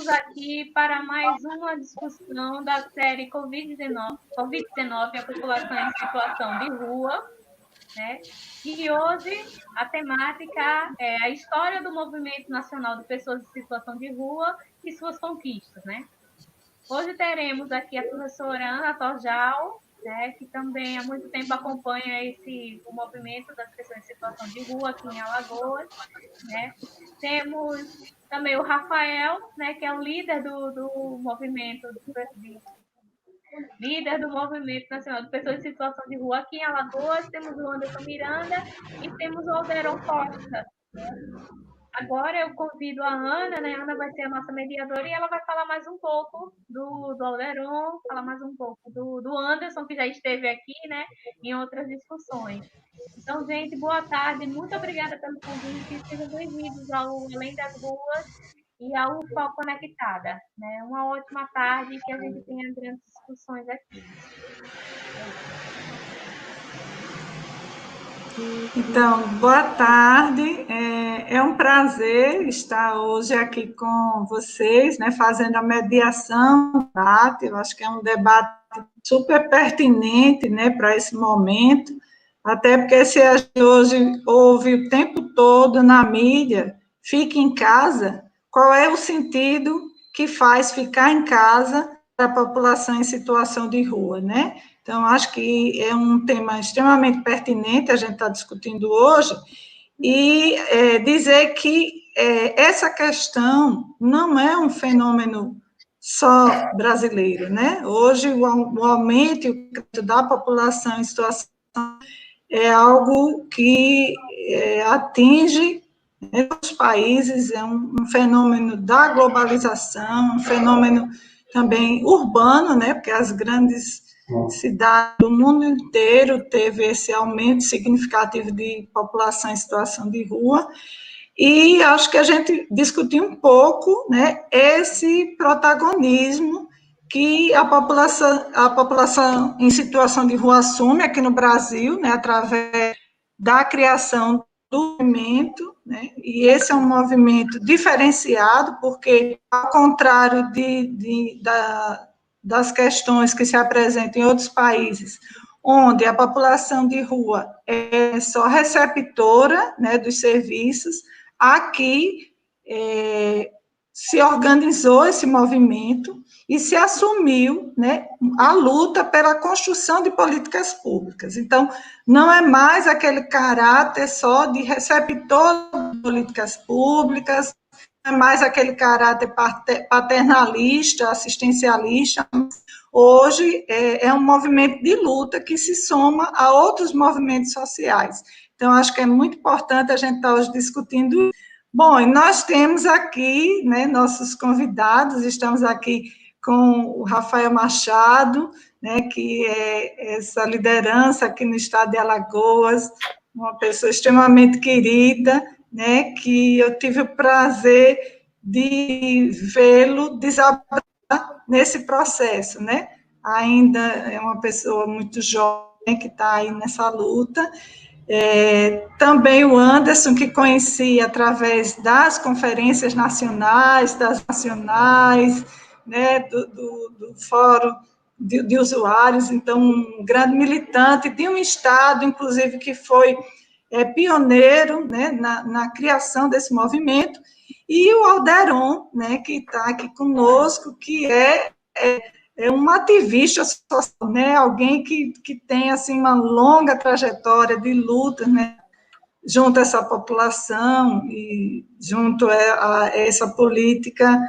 estamos aqui para mais uma discussão da série Covid-19, a população em situação de rua, né? E hoje a temática é a história do Movimento Nacional de Pessoas em Situação de Rua e suas conquistas, né? Hoje teremos aqui a professora Ana Torjal, né, que também há muito tempo acompanha o movimento das pessoas em situação de rua aqui em Alagoas, né? Temos também o Rafael, né, que é o líder do movimento líder do Movimento Nacional de Pessoas em Situação de Rua aqui em Alagoas. Temos o Anderson Miranda e temos o Alderon Costa. Agora eu convido a Ana, né? A Ana vai ser a nossa mediadora e ela vai falar mais um pouco do Alderon, falar mais um pouco do Anderson, que já esteve aqui, né? Em outras discussões. Então, gente, boa tarde, muito obrigada pelo convite, sejam bem-vindos ao Além das Ruas e ao UFO Conectada, né? Uma ótima tarde e que a gente tenha grandes discussões aqui. Então, boa tarde. É um prazer estar hoje aqui com vocês, né, fazendo a mediação do debate. Eu acho que é um debate super pertinente, né, para esse momento, até porque se a gente hoje ouve o tempo todo na mídia, fique em casa, qual é o sentido que faz ficar em casa para a população em situação de rua, né? Então, acho que é um tema extremamente pertinente, a gente está discutindo hoje, e dizer que essa questão não é um fenômeno só brasileiro, né? Hoje, o aumento da população em situação é algo que atinge os países, é um fenômeno da globalização, um fenômeno também urbano, né? Porque as grandes cidades do mundo inteiro teve esse aumento significativo de população em situação de rua, e acho que a gente discutiu um pouco, né, esse protagonismo que a população em situação de rua assume aqui no Brasil, né, através da criação do movimento, né, e esse é um movimento diferenciado, porque, ao contrário das questões que se apresentam em outros países, onde a população de rua é só receptora, né, dos serviços, aqui se organizou esse movimento e se assumiu, né, a luta pela construção de políticas públicas. Então, não é mais aquele caráter só de receptor de políticas públicas, não é mais aquele caráter paternalista, assistencialista. Hoje é um movimento de luta que se soma a outros movimentos sociais. Então, acho que é muito importante a gente estar hoje discutindo. Bom, e nós temos aqui, né, nossos convidados, estamos aqui com o Rafael Machado, né, que é essa liderança aqui no estado de Alagoas, uma pessoa extremamente querida, né, que eu tive o prazer de vê-lo desabar nesse processo, né? Ainda é uma pessoa muito jovem que está aí nessa luta. Também o Anderson, que conheci através das conferências nacionais, né, do Fórum de Usuários, então, um grande militante de um estado, inclusive, que foi pioneiro, né, na criação desse movimento, e o Alderon, né, que está aqui conosco, que é um ativista social, né, alguém que tem assim, uma longa trajetória de luta, né, junto a essa população e junto a essa política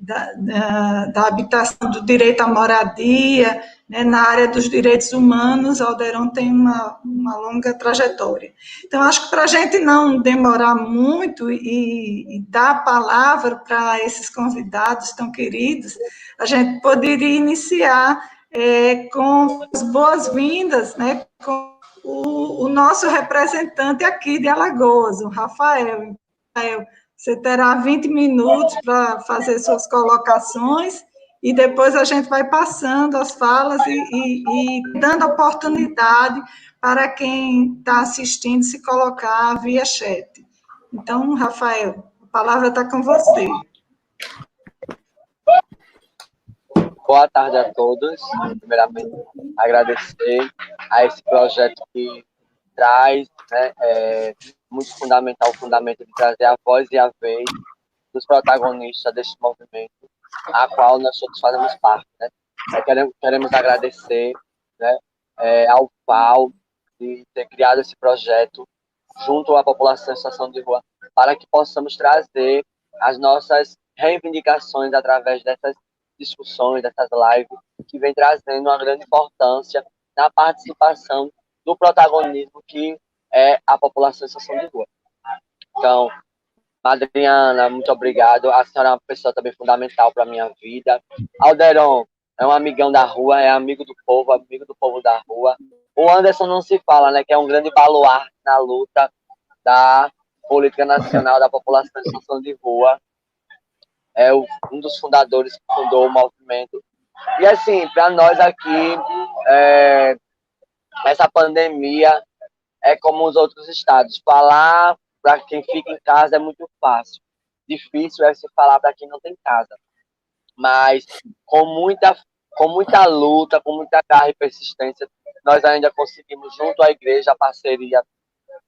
da habitação, do direito à moradia, né, na área dos direitos humanos. Alderon tem uma longa trajetória. Então, acho que para a gente não demorar muito e dar a palavra para esses convidados tão queridos, a gente poderia iniciar com as boas-vindas, né, com o nosso representante aqui de Alagoas, o Rafael. Rafael, você terá 20 minutos para fazer suas colocações e depois a gente vai passando as falas e dando oportunidade para quem está assistindo se colocar via chat. Então, Rafael, a palavra está com você. boa tarde a todos. Primeiramente, agradecer a esse projeto que traz, né, muito fundamental o fundamento de trazer a voz e a vez dos protagonistas deste movimento, a qual nós todos fazemos parte. Né? Queremos agradecer, né, ao FAO de ter criado esse projeto junto à população em situação de rua, para que possamos trazer as nossas reivindicações através dessas discussões, dessas lives, que vem trazendo uma grande importância na participação do protagonismo que é a população em situação de rua. Então, Adriana, muito obrigado. A senhora é uma pessoa também fundamental para a minha vida. Alderon é um amigão da rua, é amigo do povo da rua. O Anderson não se fala, né? Que é um grande baluarte na luta da política nacional da população em situação de rua. É um dos fundadores que fundou o movimento. E assim, para nós aqui, essa pandemia é como os outros estados. Falar para quem fica em casa é muito fácil. Difícil é se falar para quem não tem casa. Mas com muita luta, com muita garra e persistência, nós ainda conseguimos, junto à igreja, a parceria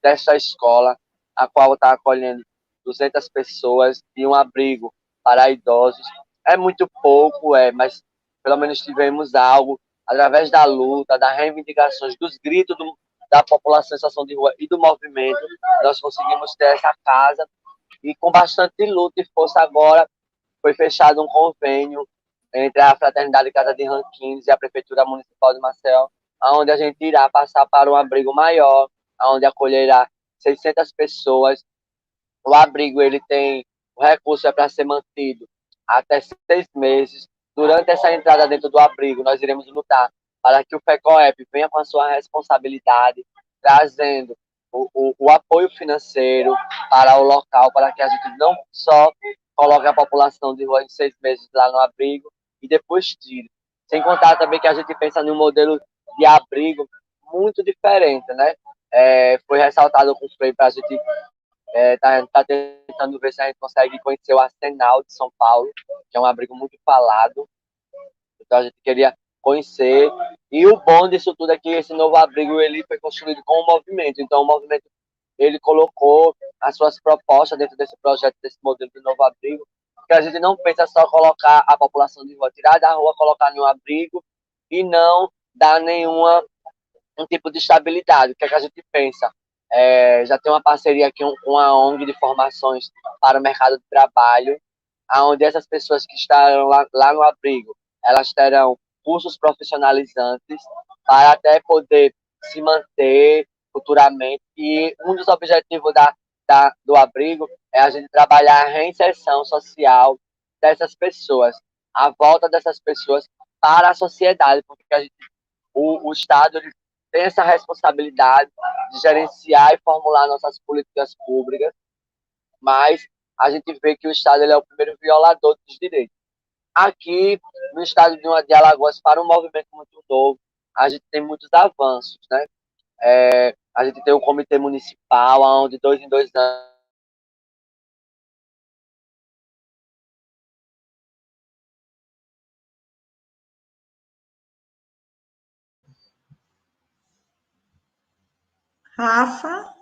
dessa escola, a qual está acolhendo 200 pessoas e um abrigo para idosos. É muito pouco, mas pelo menos tivemos algo, através da luta, das reivindicações, dos gritos da população em situação de rua e do movimento, nós conseguimos ter essa casa, e com bastante luta e força agora foi fechado um convênio entre a Fraternidade Casa de Ranquins e a Prefeitura Municipal de Maceió, onde a gente irá passar para um abrigo maior, onde acolherá 600 pessoas. O abrigo ele tem o recurso para ser mantido até 6 meses. Durante essa entrada dentro do abrigo, nós iremos lutar para que o FECOEP venha com a sua responsabilidade, trazendo o apoio financeiro para o local, para que a gente não só coloque a população de rua em 6 meses lá no abrigo e depois tire. Sem contar também que a gente pensa num modelo de abrigo muito diferente, né? Foi ressaltado com o Frei para a gente tá tentando ver se a gente consegue conhecer o Arsenal de São Paulo, que é um abrigo muito falado. Então a gente queria conhecer. E o bom disso tudo é que esse novo abrigo ele foi construído com o movimento. Então o movimento ele colocou as suas propostas dentro desse projeto, desse modelo de novo abrigo, que a gente não pensa só colocar a população de rua, tirar da rua, colocar em um abrigo e não dar um tipo de estabilidade. O que é que a gente pensa? Já tem uma parceria aqui com a ONG de formações para o mercado de trabalho, onde essas pessoas que estarão lá no abrigo, elas terão cursos profissionalizantes para até poder se manter futuramente. E um dos objetivos do abrigo é a gente trabalhar a reinserção social dessas pessoas, a volta dessas pessoas para a sociedade, porque o Estado ele tem essa responsabilidade de gerenciar e formular nossas políticas públicas, mas a gente vê que o Estado ele é o primeiro violador dos direitos. Aqui, no estado de Alagoas, para um movimento muito novo, a gente tem muitos avanços, né? A gente tem o comitê municipal, onde 2 em 2 anos Rafa?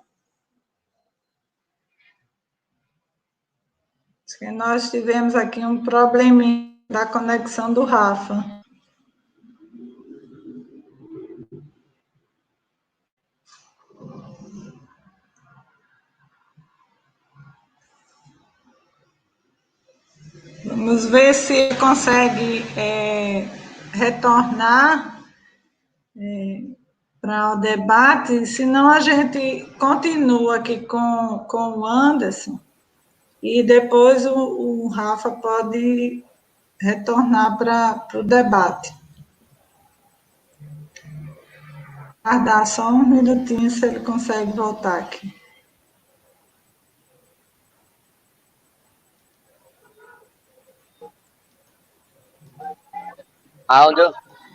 Acho que nós tivemos aqui um probleminha da conexão do Rafa. Vamos ver se consegue retornar para o debate, senão a gente continua aqui com o Anderson e depois o Rafa pode retornar para o debate. Aguardar só um minutinho se ele consegue voltar aqui.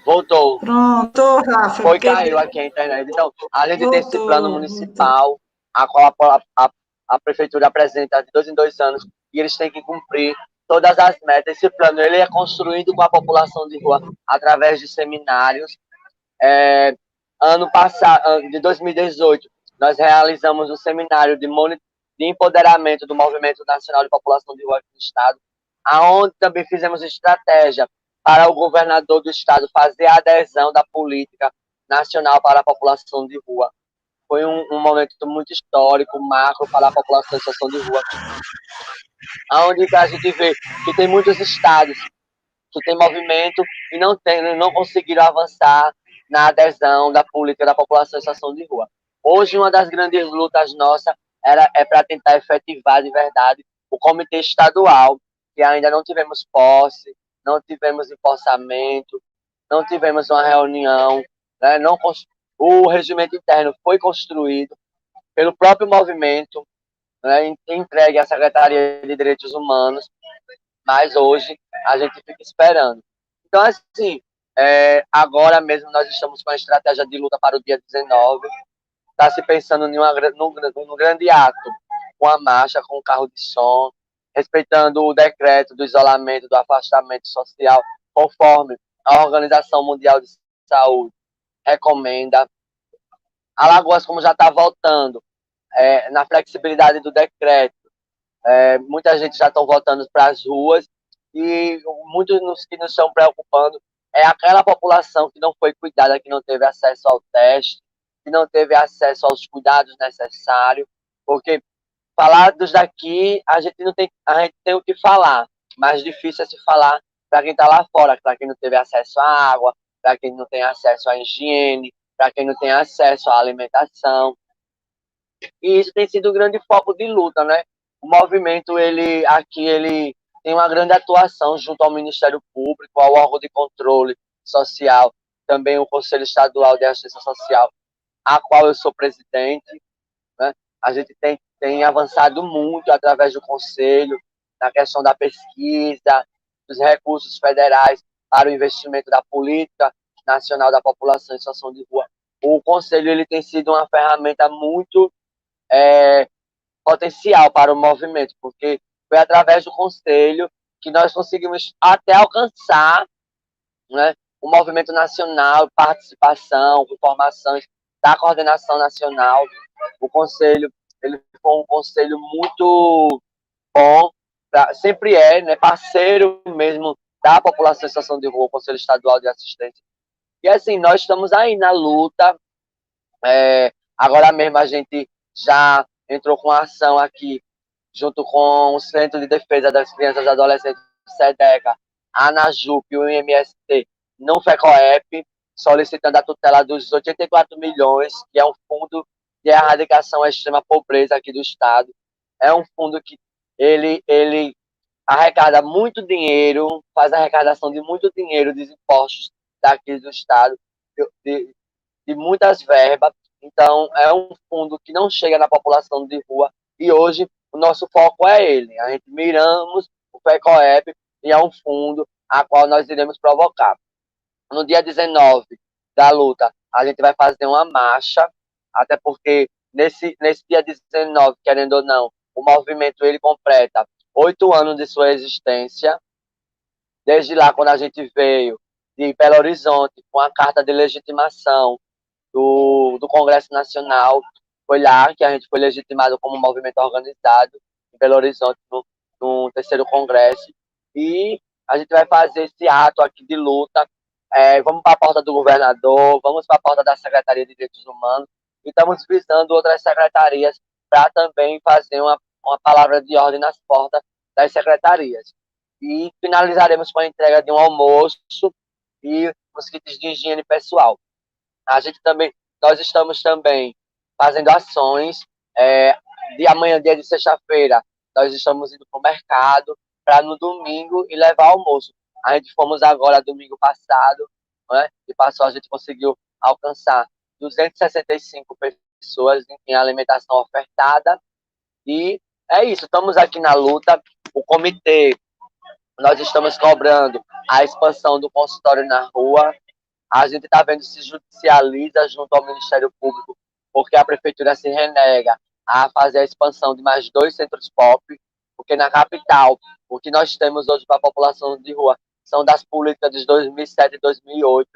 voltou. Pronto, Rafa. Caiu aqui a internet. Então, a gente tem esse plano municipal, a qual a prefeitura apresenta de 2 em 2 anos, e eles têm que cumprir todas as metas. Esse plano ele é construído com a população de rua através de seminários. Ano passado, de 2018, nós realizamos um seminário de empoderamento do Movimento Nacional de População de Rua aqui no Estado, aonde também fizemos estratégia para o governador do Estado fazer a adesão da política nacional para a população de rua. Foi um momento muito histórico, macro para a população em situação de rua, onde a gente vê que tem muitos estados que tem movimento e não conseguiram avançar na adesão da política da população em situação de rua. Hoje, uma das grandes lutas nossas é para tentar efetivar de verdade o comitê estadual, que ainda não tivemos posse, não tivemos empossamento, não tivemos uma reunião, né? O regimento interno foi construído pelo próprio movimento, né? Entregue à Secretaria de Direitos Humanos, mas hoje a gente fica esperando. Então, assim, agora mesmo nós estamos com a estratégia de luta para o dia 19. Está se pensando num grande ato, com a marcha, com o carro de som, respeitando o decreto do isolamento, do afastamento social, conforme a Organização Mundial de Saúde recomenda. Alagoas, como já está voltando, na flexibilidade do decreto, muita gente já estão voltando para as ruas e muitos que nos estão preocupando é aquela população que não foi cuidada, que não teve acesso ao teste, que não teve acesso aos cuidados necessários, porque falar dos daqui, a gente tem o que falar, mas difícil é se falar para quem está lá fora, para quem não teve acesso à água, para quem não tem acesso à higiene, para quem não tem acesso à alimentação. E isso tem sido um grande foco de luta, né? O movimento, ele tem uma grande atuação junto ao Ministério Público, ao órgão de controle social, também o Conselho Estadual de Assistência Social, a qual eu sou presidente, né? A gente tem avançado muito através do Conselho, na questão da pesquisa, dos recursos federais para o investimento da política nacional da população em situação de rua. O Conselho ele tem sido uma ferramenta muito potencial para o movimento, porque foi através do Conselho que nós conseguimos até alcançar, né, o movimento nacional, participação, informações da coordenação nacional. O Conselho ele foi um conselho muito bom, sempre né, parceiro mesmo da população em situação de rua, o Conselho Estadual de Assistência. E assim, nós estamos aí na luta. Agora mesmo a gente já entrou com a ação aqui, junto com o Centro de Defesa das Crianças e Adolescentes, SEDECA, a ANAJUP e o IMST, no FECOEP, solicitando a tutela dos 84 milhões, que é um fundo de erradicação à extrema pobreza aqui do Estado. É um fundo que ele arrecada muito dinheiro, faz arrecadação de muito dinheiro dos impostos daqui do Estado, de muitas verbas. Então, é um fundo que não chega na população de rua e hoje o nosso foco é ele. A gente miramos o FECOEP e é um fundo a qual nós iremos provocar. No dia 19 da luta, a gente vai fazer uma marcha, até porque nesse dia 19, querendo ou não, o movimento ele completa 8 anos de sua existência. Desde lá, quando a gente veio de Belo Horizonte com a carta de legitimação do Congresso Nacional, foi lá que a gente foi legitimado como movimento organizado em Belo Horizonte, no terceiro congresso, e a gente vai fazer esse ato aqui de luta. Vamos para a porta do governador, vamos para a porta da Secretaria de Direitos Humanos, e estamos visando outras secretarias para também fazer uma palavra de ordem nas portas das secretarias. E finalizaremos com a entrega de um almoço e os kits de higiene pessoal. Nós estamos também fazendo ações. De amanhã, dia de sexta-feira, nós estamos indo para o mercado para no domingo e levar almoço. A gente fomos agora domingo passado, né? E a gente conseguiu alcançar 265 pessoas em alimentação ofertada. E é isso, estamos aqui na luta. O comitê, nós estamos cobrando a expansão do consultório na rua. A gente está vendo se judicializa junto ao Ministério Público, porque a prefeitura se renega a fazer a expansão de mais 2 centros pop, porque na capital, o que nós temos hoje para a população de rua são das políticas de 2007 e 2008,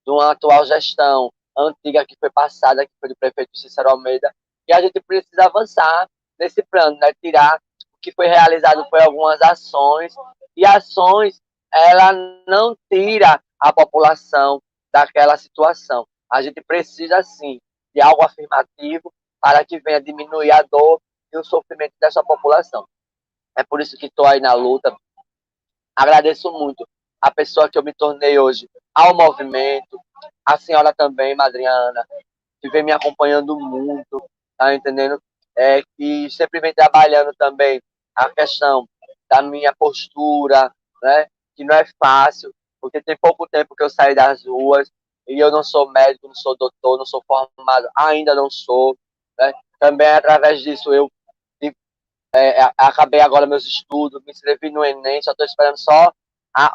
de uma atual gestão antiga que foi passada, que foi do prefeito Cícero Almeida, e a gente precisa avançar nesse plano, né? Tirar o que foi realizado foi algumas ações, e ações, ela não tira a população daquela situação. A gente precisa, sim, de algo afirmativo para que venha diminuir a dor e o sofrimento dessa população. É por isso que estou aí na luta. Agradeço muito a pessoa que eu me tornei hoje ao movimento, a senhora também, Madriana, que vem me acompanhando muito, tá entendendo? Que sempre vem trabalhando também a questão da minha postura, né? Que não é fácil, porque tem pouco tempo que eu saí das ruas e eu não sou médico, não sou doutor, não sou formado, ainda não sou, né? Também através disso eu acabei agora meus estudos, me inscrevi no Enem, só estou esperando só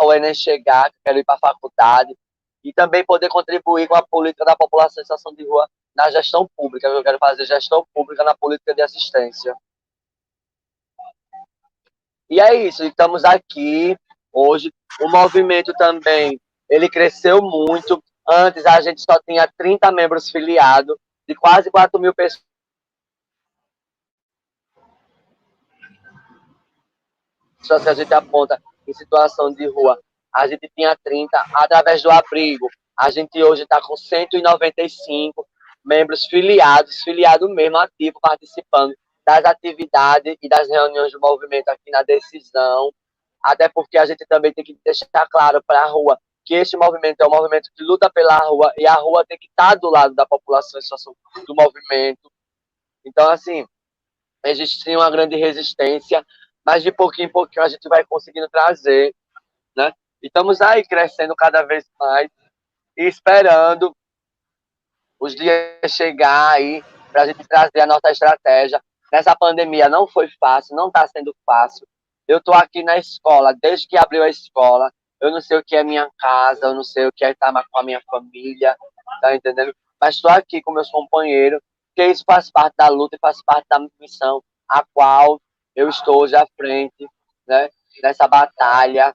o Enem chegar, que eu quero ir para a faculdade, e também poder contribuir com a política da população em situação de rua na gestão pública. Eu quero fazer gestão pública na política de assistência. E é isso, estamos aqui hoje. O movimento também, ele cresceu muito. Antes a gente só tinha 30 membros filiados, de quase 4.000 pessoas que a gente aponta em situação de rua. A gente tinha 30 através do abrigo. A gente hoje está com 195 membros filiados mesmo, ativo, participando das atividades e das reuniões do movimento aqui na decisão. Até porque a gente também tem que deixar claro para a rua que este movimento é um movimento que luta pela rua e a rua tem que estar do lado da população em situação do movimento. Então, assim, existe sim uma grande resistência, mas de pouquinho em pouquinho a gente vai conseguindo trazer, né? E estamos aí crescendo cada vez mais e esperando os dias chegar aí para a gente trazer a nossa estratégia. Nessa pandemia não foi fácil, não está sendo fácil. Eu estou aqui na escola, desde que abriu a escola, eu não sei o que é minha casa, eu não sei o que é estar com a minha família, tá entendendo? Mas estou aqui com meus companheiros, porque isso faz parte da luta e faz parte da missão a qual eu estou hoje à frente, né, nessa batalha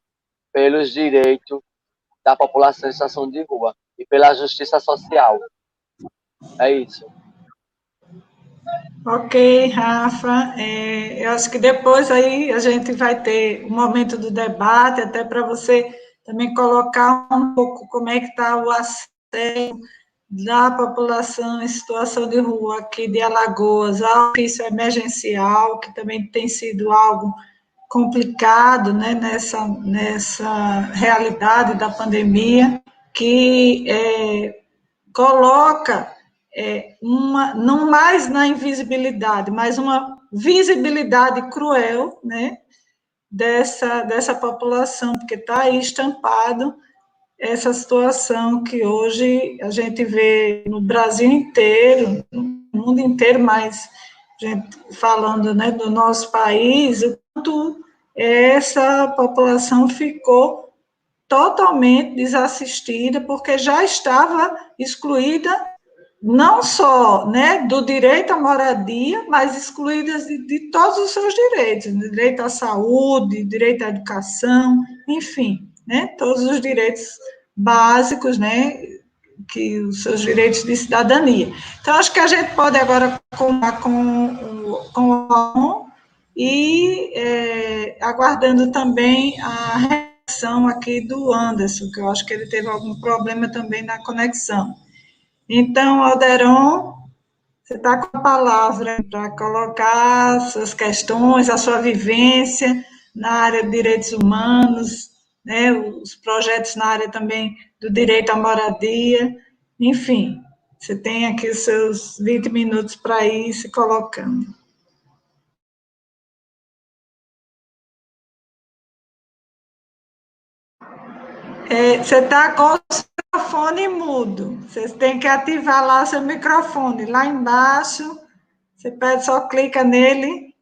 pelos direitos da população em situação de rua e pela justiça social. É isso. Ok, Rafa. Eu acho que depois aí a gente vai ter o momento do debate, até para você também colocar um pouco como é que está o acesso da população em situação de rua aqui de Alagoas ao ofício emergencial, que também tem sido algo complicado, né, nessa realidade da pandemia, que coloca não mais na invisibilidade, mas uma visibilidade cruel, né, dessa população, porque está aí estampado essa situação que hoje a gente vê no Brasil inteiro, no mundo inteiro, mas gente, falando, né, do nosso país, o quanto essa população ficou totalmente desassistida, porque já estava excluída não só, né, do direito à moradia, mas excluídas de todos os seus direitos, né, direito à saúde, direito à educação, enfim, né, todos os direitos básicos, né, que os seus direitos de cidadania. Então, acho que a gente pode agora contar com o e aguardando também a reação aqui do Anderson, que eu acho que ele teve algum problema também na conexão. Então, Alderon, você está com a palavra para colocar suas questões, a sua vivência na área de direitos humanos, né, os projetos na área também do direito à moradia, enfim, você tem aqui os seus 20 minutos para ir se colocando. Você está com o microfone mudo. Você tem que ativar lá seu microfone. Lá embaixo, você pede, só clica nele.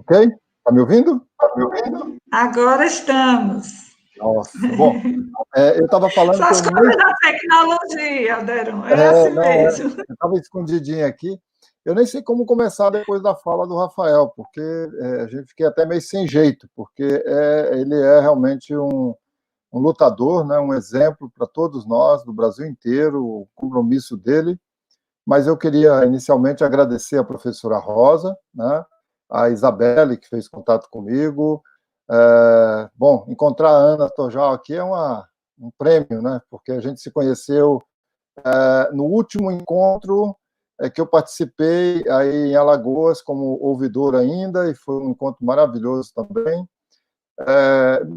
Ok? Está me ouvindo? Agora estamos. Nossa, bom, eu estava falando que Essas eu nem... coisas da tecnologia, Alderon, é assim mesmo. Eu estava escondidinho aqui. Eu nem sei como começar depois da fala do Rafael, porque a gente fiquei até meio sem jeito, porque ele é realmente um lutador, né, um exemplo para todos nós, do Brasil inteiro, o compromisso dele. Mas eu queria inicialmente agradecer a professora Rosa, né, a Isabelle, que fez contato comigo. Bom, encontrar a Ana Tojal aqui é um prêmio, né, porque a gente se conheceu no último encontro que eu participei aí em Alagoas como ouvidor ainda, e foi um encontro maravilhoso também.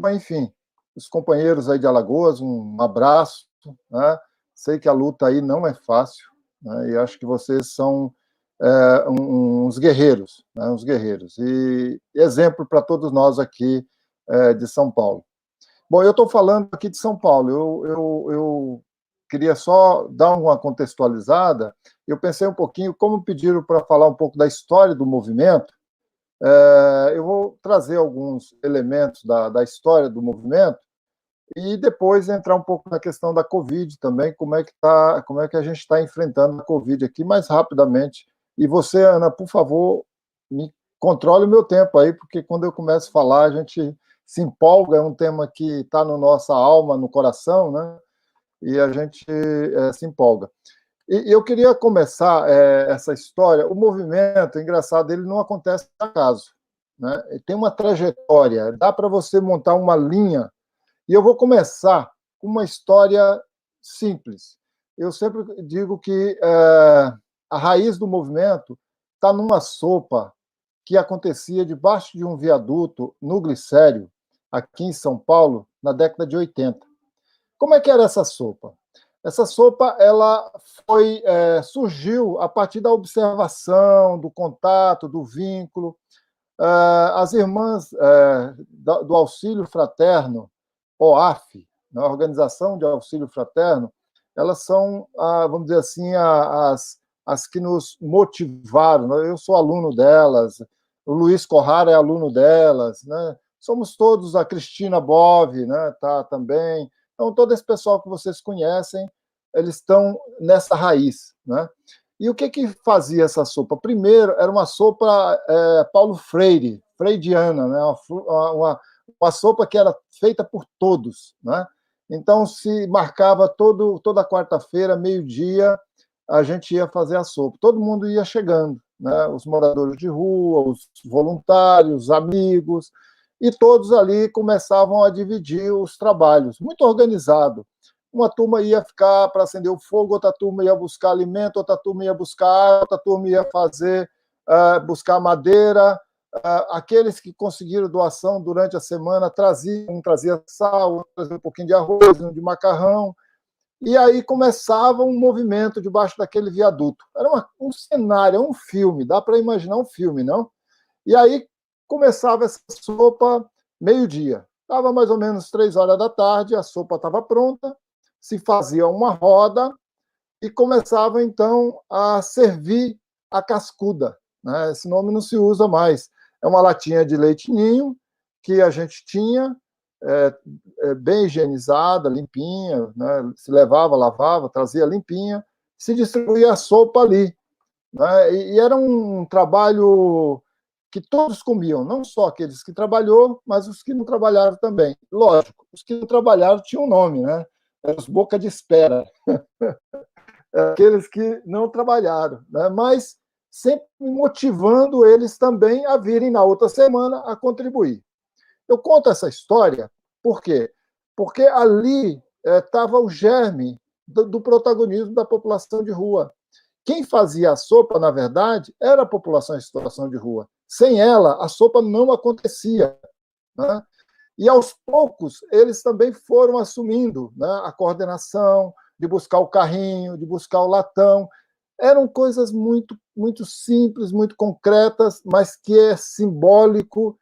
Mas, enfim, os companheiros aí de Alagoas, um abraço, né? Sei que a luta aí não é fácil, né? E acho que vocês são uns guerreiros, né? Uns guerreiros, e exemplo para todos nós aqui de São Paulo. Bom, eu estou falando aqui de São Paulo, eu queria só dar uma contextualizada. Eu pensei um pouquinho, como pediram para falar um pouco da história do movimento, eu vou trazer alguns elementos da história do movimento e depois entrar um pouco na questão da Covid também, como é que a gente está enfrentando a Covid aqui mais rapidamente. E você, Ana, por favor, me controle o meu tempo aí, porque quando eu começo a falar, a gente se empolga, é um tema que está na nossa alma, no coração, né? E a gente se empolga. E eu queria começar essa história. O movimento, engraçado, ele não acontece por acaso, né? Ele tem uma trajetória, dá para você montar uma linha. E eu vou começar com uma história simples. Eu sempre digo que a raiz do movimento está numa sopa que acontecia debaixo de um viaduto no Glicério, aqui em São Paulo, na década de 80. Como é que era essa sopa? Essa sopa ela surgiu a partir da observação, do contato, do vínculo. As irmãs do Auxílio Fraterno, OAF, na Organização de Auxílio Fraterno, elas são, vamos dizer assim, as que nos motivaram. Eu sou aluno delas, o Luiz Corrara é aluno delas, né? Somos todos, a Cristina Bove, né, tá também. Então, todo esse pessoal que vocês conhecem, eles estão nessa raiz, né? E o que fazia essa sopa? Primeiro, era uma sopa Paulo Freire, freidiana, né? Uma sopa que era feita por todos, né? Então, se marcava toda quarta-feira, meio-dia, a gente ia fazer a sopa. Todo mundo ia chegando, né? Os moradores de rua, os voluntários, os amigos, e todos ali começavam a dividir os trabalhos, muito organizado. Uma turma ia ficar para acender o fogo, outra turma ia buscar alimento, outra turma ia buscar água, outra turma ia buscar madeira. Aqueles que conseguiram doação durante a semana um trazia sal, outro trazia um pouquinho de arroz, um de macarrão, e aí começava um movimento debaixo daquele viaduto. Era um cenário, um filme, dá para imaginar um filme, não? E aí começava essa sopa meio-dia. Estava mais ou menos 3 horas da tarde, a sopa estava pronta, se fazia uma roda e começava, então, a servir a cascuda, né? Esse nome não se usa mais. É uma latinha de leite ninho que a gente tinha, bem higienizada, limpinha, né? Se levava, lavava, trazia limpinha, se distribuía a sopa ali, né? E era um trabalho que todos comiam, não só aqueles que trabalhou, mas os que não trabalharam também. Lógico, os que não trabalharam tinham um nome, né? Eram os boca de espera, aqueles que não trabalharam, né? Mas sempre motivando eles também a virem na outra semana a contribuir. Eu conto essa história por quê? Porque ali estava o germe do protagonismo da população de rua. Quem fazia a sopa, na verdade, era a população em situação de rua. Sem ela, a sopa não acontecia, né? E, aos poucos, eles também foram assumindo, né, a coordenação, de buscar o carrinho, de buscar o latão. Eram coisas muito, muito simples, muito concretas, mas que é simbólico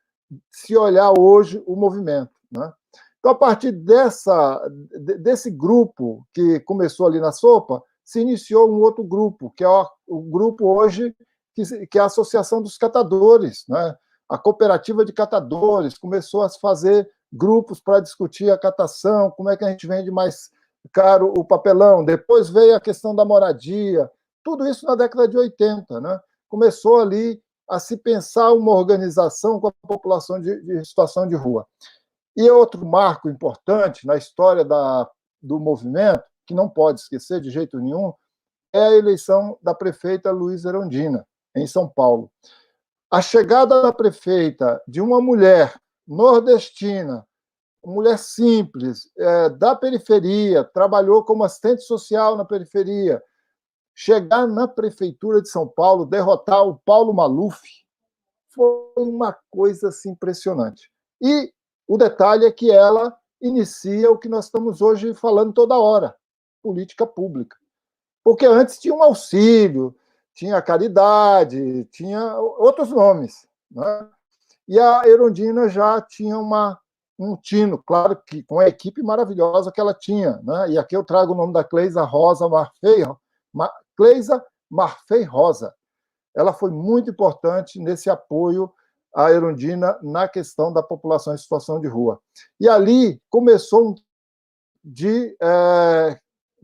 se olhar hoje o movimento, né? Então, a partir desse grupo que começou ali na sopa, se iniciou um outro grupo, que é o grupo hoje, que é a Associação dos Catadores, né? A cooperativa de catadores começou a fazer grupos para discutir a catação, como é que a gente vende mais caro o papelão. Depois veio a questão da moradia, tudo isso na década de 80, né? Começou ali a se pensar uma organização com a população de situação de rua. E outro marco importante na história do movimento, que não pode esquecer de jeito nenhum, é a eleição da prefeita Luísa Erundina, em São Paulo. A chegada da prefeita, de uma mulher nordestina, uma mulher simples, da periferia, trabalhou como assistente social na periferia, chegar na prefeitura de São Paulo, derrotar o Paulo Maluf, foi uma coisa assim, impressionante. E o detalhe é que ela inicia o que nós estamos hoje falando toda hora, política pública. Porque antes tinha um auxílio, tinha caridade, tinha outros nomes, né? E a Erundina já tinha um tino, claro que com a equipe maravilhosa que ela tinha, né? E aqui eu trago o nome da Cleisa Marfei Rosa. Ela foi muito importante nesse apoio à Erundina na questão da população em situação de rua. E ali começou de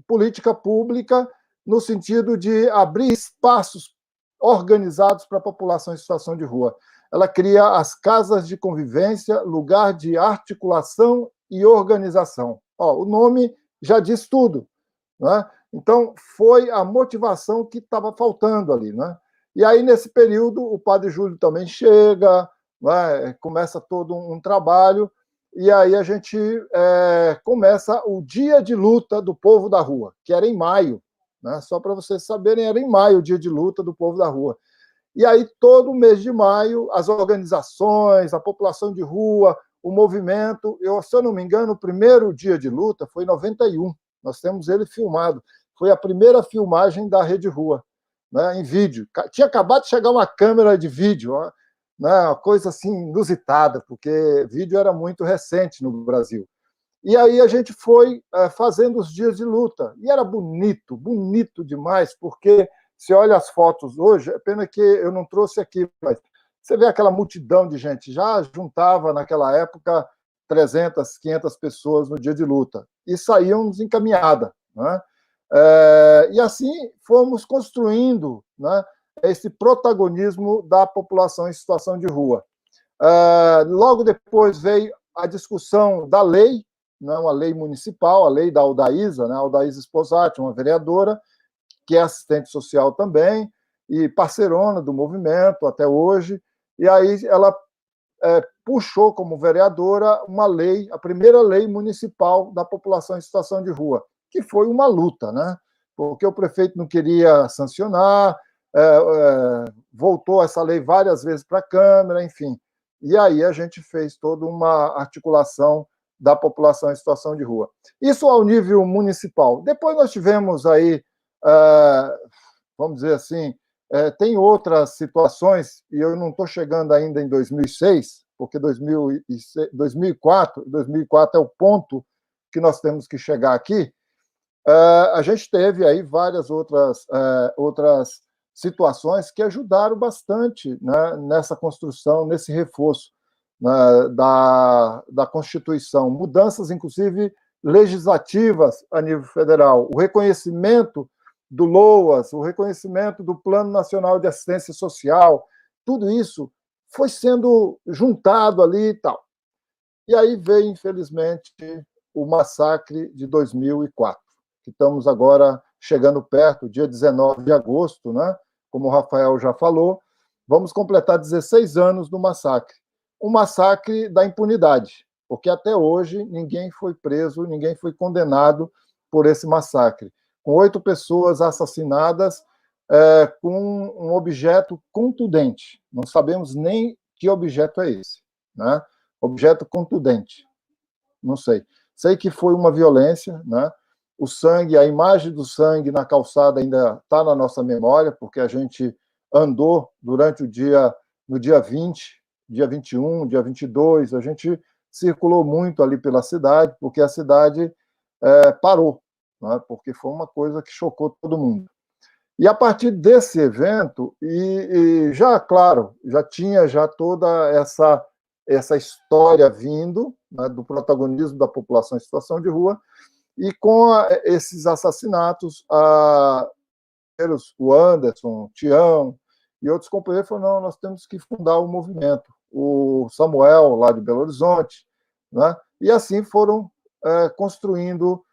política pública no sentido de abrir espaços organizados para a população em situação de rua. Ela cria as casas de convivência, lugar de articulação e organização. O nome já diz tudo, né? Então, foi a motivação que estava faltando ali, né? E aí, nesse período, o Padre Júlio também chega, né? Começa todo um trabalho, e aí a gente começa o dia de luta do povo da rua, que era em maio, né? Só para vocês saberem, era em maio o dia de luta do povo da rua. E aí, todo mês de maio, as organizações, a população de rua, o movimento, se eu não me engano, o primeiro dia de luta foi em 91, nós temos ele filmado, foi a primeira filmagem da Rede Rua, né, em vídeo. Tinha acabado de chegar uma câmera de vídeo, né, uma coisa assim inusitada, porque vídeo era muito recente no Brasil. E aí a gente foi fazendo os dias de luta, e era bonito, bonito demais, porque se olha as fotos hoje, é pena que eu não trouxe aqui, mas você vê aquela multidão de gente, já juntava naquela época 300, 500 pessoas no dia de luta, e saíam desencaminhadas, né? E assim fomos construindo, né, esse protagonismo da população em situação de rua. Logo depois veio a discussão da lei, né, uma lei municipal, a lei da Aldaísa, né, Aldaísa Sposati, uma vereadora, que é assistente social também, e parceirona do movimento até hoje, e aí ela puxou como vereadora uma lei, a primeira lei municipal da população em situação de rua, que foi uma luta, né? Porque o prefeito não queria sancionar, voltou essa lei várias vezes para a Câmara, enfim. E aí a gente fez toda uma articulação da população em situação de rua. Isso ao nível municipal. Depois nós tivemos aí, vamos dizer assim, tem outras situações, e eu não estou chegando ainda em 2006, porque 2004 é o ponto que nós temos que chegar aqui. A gente teve aí várias outras situações que ajudaram bastante, né, nessa construção, nesse reforço, né, da Constituição. Mudanças, inclusive, legislativas a nível federal. O reconhecimento do LOAS, o reconhecimento do Plano Nacional de Assistência Social, tudo isso foi sendo juntado ali e tal. E aí veio, infelizmente, o massacre de 2004, que estamos agora chegando perto, dia 19 de agosto, né? Como o Rafael já falou, vamos completar 16 anos do massacre. Um massacre da impunidade, porque até hoje ninguém foi preso, ninguém foi condenado por esse massacre. Com 8 pessoas assassinadas com um objeto contundente. Não sabemos nem que objeto é esse, né? Objeto contundente. Não sei. Sei que foi uma violência, né? O sangue, a imagem do sangue na calçada ainda está na nossa memória, porque a gente andou durante o dia, no dia 20, dia 21, dia 22, a gente circulou muito ali pela cidade, porque a cidade parou, né? Porque foi uma coisa que chocou todo mundo. E a partir desse evento, e já, claro, já tinha já toda essa história vindo, né, do protagonismo da população em situação de rua, e com esses assassinatos, o Anderson, o Tião e outros companheiros falaram, não, nós temos que fundar um movimento. O Samuel, lá de Belo Horizonte, né, e assim foram construindo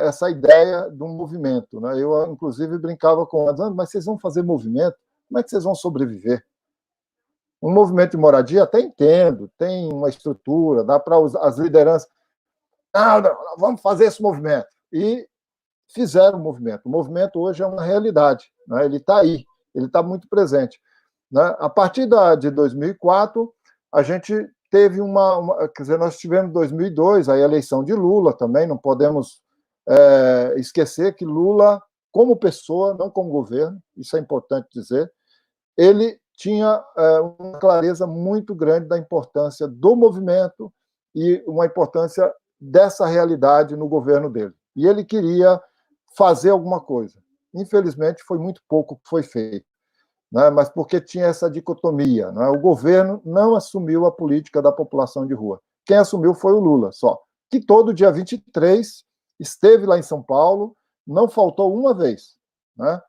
essa ideia de um movimento. Né? Eu, inclusive, brincava com eles, mas vocês vão fazer movimento? Como é que vocês vão sobreviver? Um movimento de moradia, até entendo, tem uma estrutura, dá para as lideranças. Não, vamos fazer esse movimento. E fizeram o movimento. O movimento hoje é uma realidade, né? Ele está aí, ele está muito presente. Né? A partir de 2004, a gente teve quer dizer, nós tivemos em 2002 a eleição de Lula também, não podemos esquecer que Lula, como pessoa, não como governo, isso é importante dizer, ele tinha uma clareza muito grande da importância do movimento e uma importância dessa realidade no governo dele. E ele queria fazer alguma coisa. Infelizmente, foi muito pouco que foi feito, né? Mas porque tinha essa dicotomia. Né? O governo não assumiu a política da população de rua. Quem assumiu foi o Lula, só. Que todo dia 23 esteve lá em São Paulo, não faltou uma vez. Né?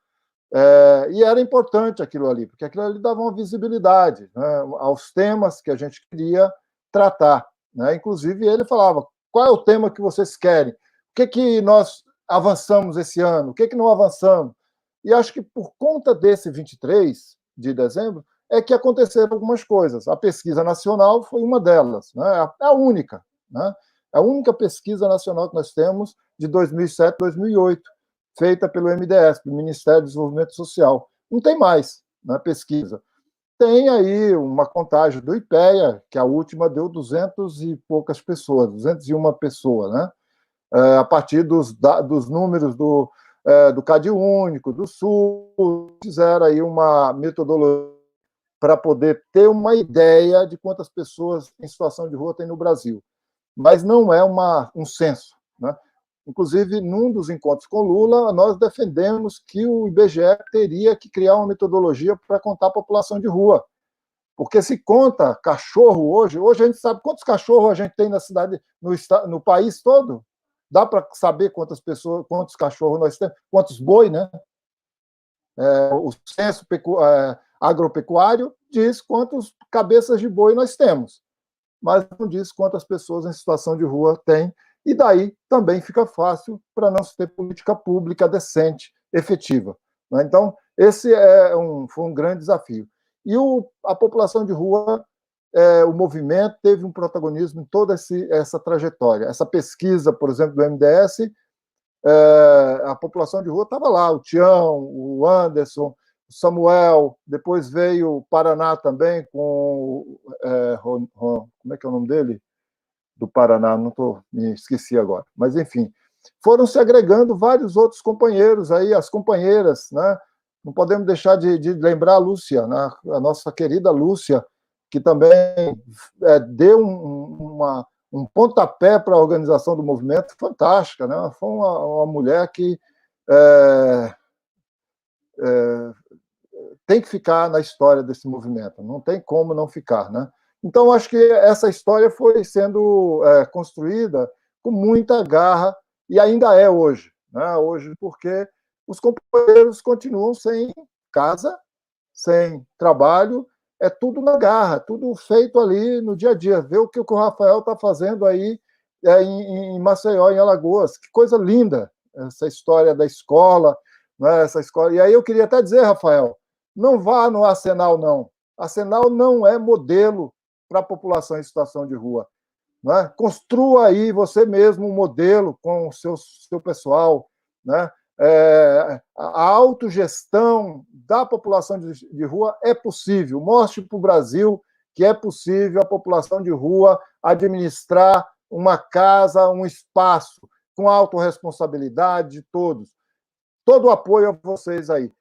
E era importante aquilo ali, porque aquilo ali dava uma visibilidade, né, aos temas que a gente queria tratar. Né? Inclusive, ele falava, qual é o tema que vocês querem? O que nós avançamos esse ano? O que não avançamos? E acho que por conta desse 23 de dezembro é que aconteceram algumas coisas. A pesquisa nacional foi uma delas, né? A única. Né? A única pesquisa nacional que nós temos de 2007, 2008, feita pelo MDS, pelo Ministério do Desenvolvimento Social. Não tem mais, né, pesquisa. Tem aí uma contagem do IPEA, que a última deu 200 e poucas pessoas, 201 pessoas, né? A partir dos números do Cade Único, do Sul, fizeram aí uma metodologia para poder ter uma ideia de quantas pessoas em situação de rua tem no Brasil. Mas não é um censo, né? Inclusive, num dos encontros com Lula, nós defendemos que o IBGE teria que criar uma metodologia para contar a população de rua. Porque se conta cachorro hoje a gente sabe quantos cachorros a gente tem na cidade, no país todo. Dá para saber quantas pessoas, quantos cachorros nós temos, quantos boi, né? O censo agropecuário diz quantas cabeças de boi nós temos, mas não diz quantas pessoas em situação de rua tem. E daí também fica fácil para não se ter política pública decente, efetiva. Né? Então, esse foi um grande desafio. E a população de rua, o movimento teve um protagonismo em toda essa trajetória. Essa pesquisa, por exemplo, do MDS, a população de rua estava lá, o Tião, o Anderson, o Samuel, depois veio o Paraná também, com como é que é o nome dele? Do Paraná, me esqueci agora, mas enfim, foram se agregando vários outros companheiros aí, as companheiras, né? Não podemos deixar de lembrar a Lúcia, né? A nossa querida Lúcia, que também deu um pontapé para a organização do movimento fantástica, né? Foi uma mulher que tem que ficar na história desse movimento, não tem como não ficar, né? Então, acho que essa história foi sendo construída com muita garra, e ainda é hoje, né? Hoje, porque os companheiros continuam sem casa, sem trabalho, é tudo na garra, tudo feito ali no dia a dia. Vê o que o Rafael está fazendo aí em Maceió, em Alagoas. Que coisa linda essa história da escola, né? Essa escola. E aí eu queria até dizer, Rafael, não vá no Arsenal, não. Arsenal não é modelo para a população em situação de rua. Né? Construa aí você mesmo um modelo com o seu pessoal. Né? A autogestão da população de rua é possível. Mostre para o Brasil que é possível a população de rua administrar uma casa, um espaço, com autorresponsabilidade de todos. Todo o apoio a vocês aí.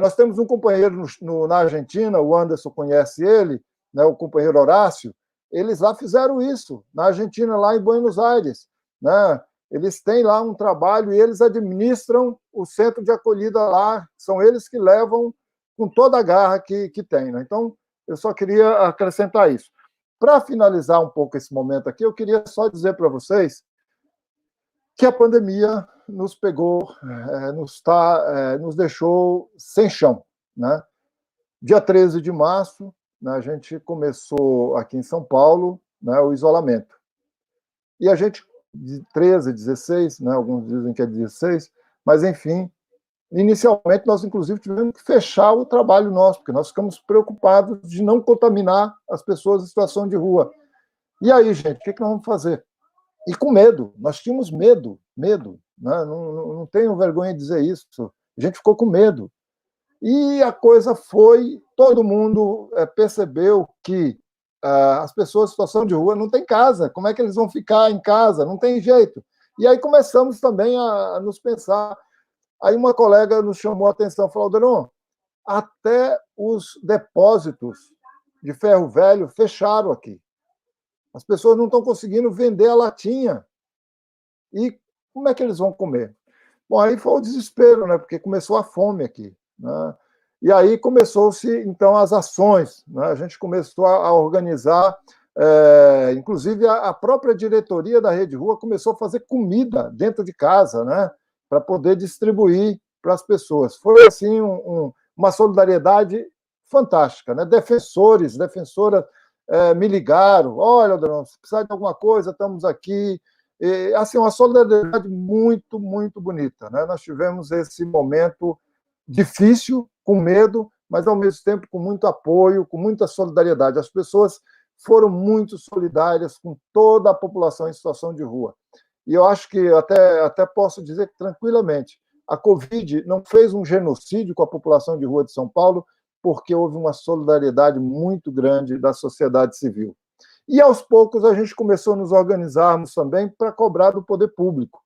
Nós temos um companheiro na Argentina, o Anderson conhece ele, né, o companheiro Horácio, eles lá fizeram isso, na Argentina, lá em Buenos Aires. Né? Eles têm lá um trabalho e eles administram o centro de acolhida lá, são eles que levam com toda a garra que tem. Né? Então, eu só queria acrescentar isso. Para finalizar um pouco esse momento aqui, eu queria só dizer para vocês que a pandemia nos pegou, nos deixou sem chão. Né? Dia 13 de março, né, a gente começou aqui em São Paulo, né, o isolamento. E a gente, de 13, 16, né, alguns dizem que é 16, mas, enfim, inicialmente nós, inclusive, tivemos que fechar o trabalho nosso, porque nós ficamos preocupados de não contaminar as pessoas em situação de rua. E aí, gente, o que nós vamos fazer? E com medo, nós tínhamos medo, né? Não tenho vergonha de dizer isso, a gente ficou com medo. E a coisa foi, todo mundo percebeu que as pessoas em situação de rua não têm casa, como é que eles vão ficar em casa? Não tem jeito. E aí começamos também a nos pensar. Aí uma colega nos chamou a atenção, falou, Alderon, até os depósitos de ferro velho fecharam aqui. As pessoas não estão conseguindo vender a latinha. E como é que eles vão comer? Bom, aí foi o desespero, né? Porque começou a fome aqui. Né? E aí começou-se, então, as ações. Né? A gente começou a organizar, inclusive a própria diretoria da Rede Rua começou a fazer comida dentro de casa, né? Para poder distribuir para as pessoas. Foi, assim, uma solidariedade fantástica. Né? Defensoras me ligaram, olha, Adriano, se precisar de alguma coisa, estamos aqui. E, assim, uma solidariedade muito, muito bonita. Né? Nós tivemos esse momento difícil, com medo, mas, ao mesmo tempo, com muito apoio, com muita solidariedade. As pessoas foram muito solidárias com toda a população em situação de rua. E eu acho que até posso dizer que, tranquilamente, a Covid não fez um genocídio com a população de rua de São Paulo, porque houve uma solidariedade muito grande da sociedade civil. E, aos poucos, a gente começou a nos organizarmos também para cobrar do poder público.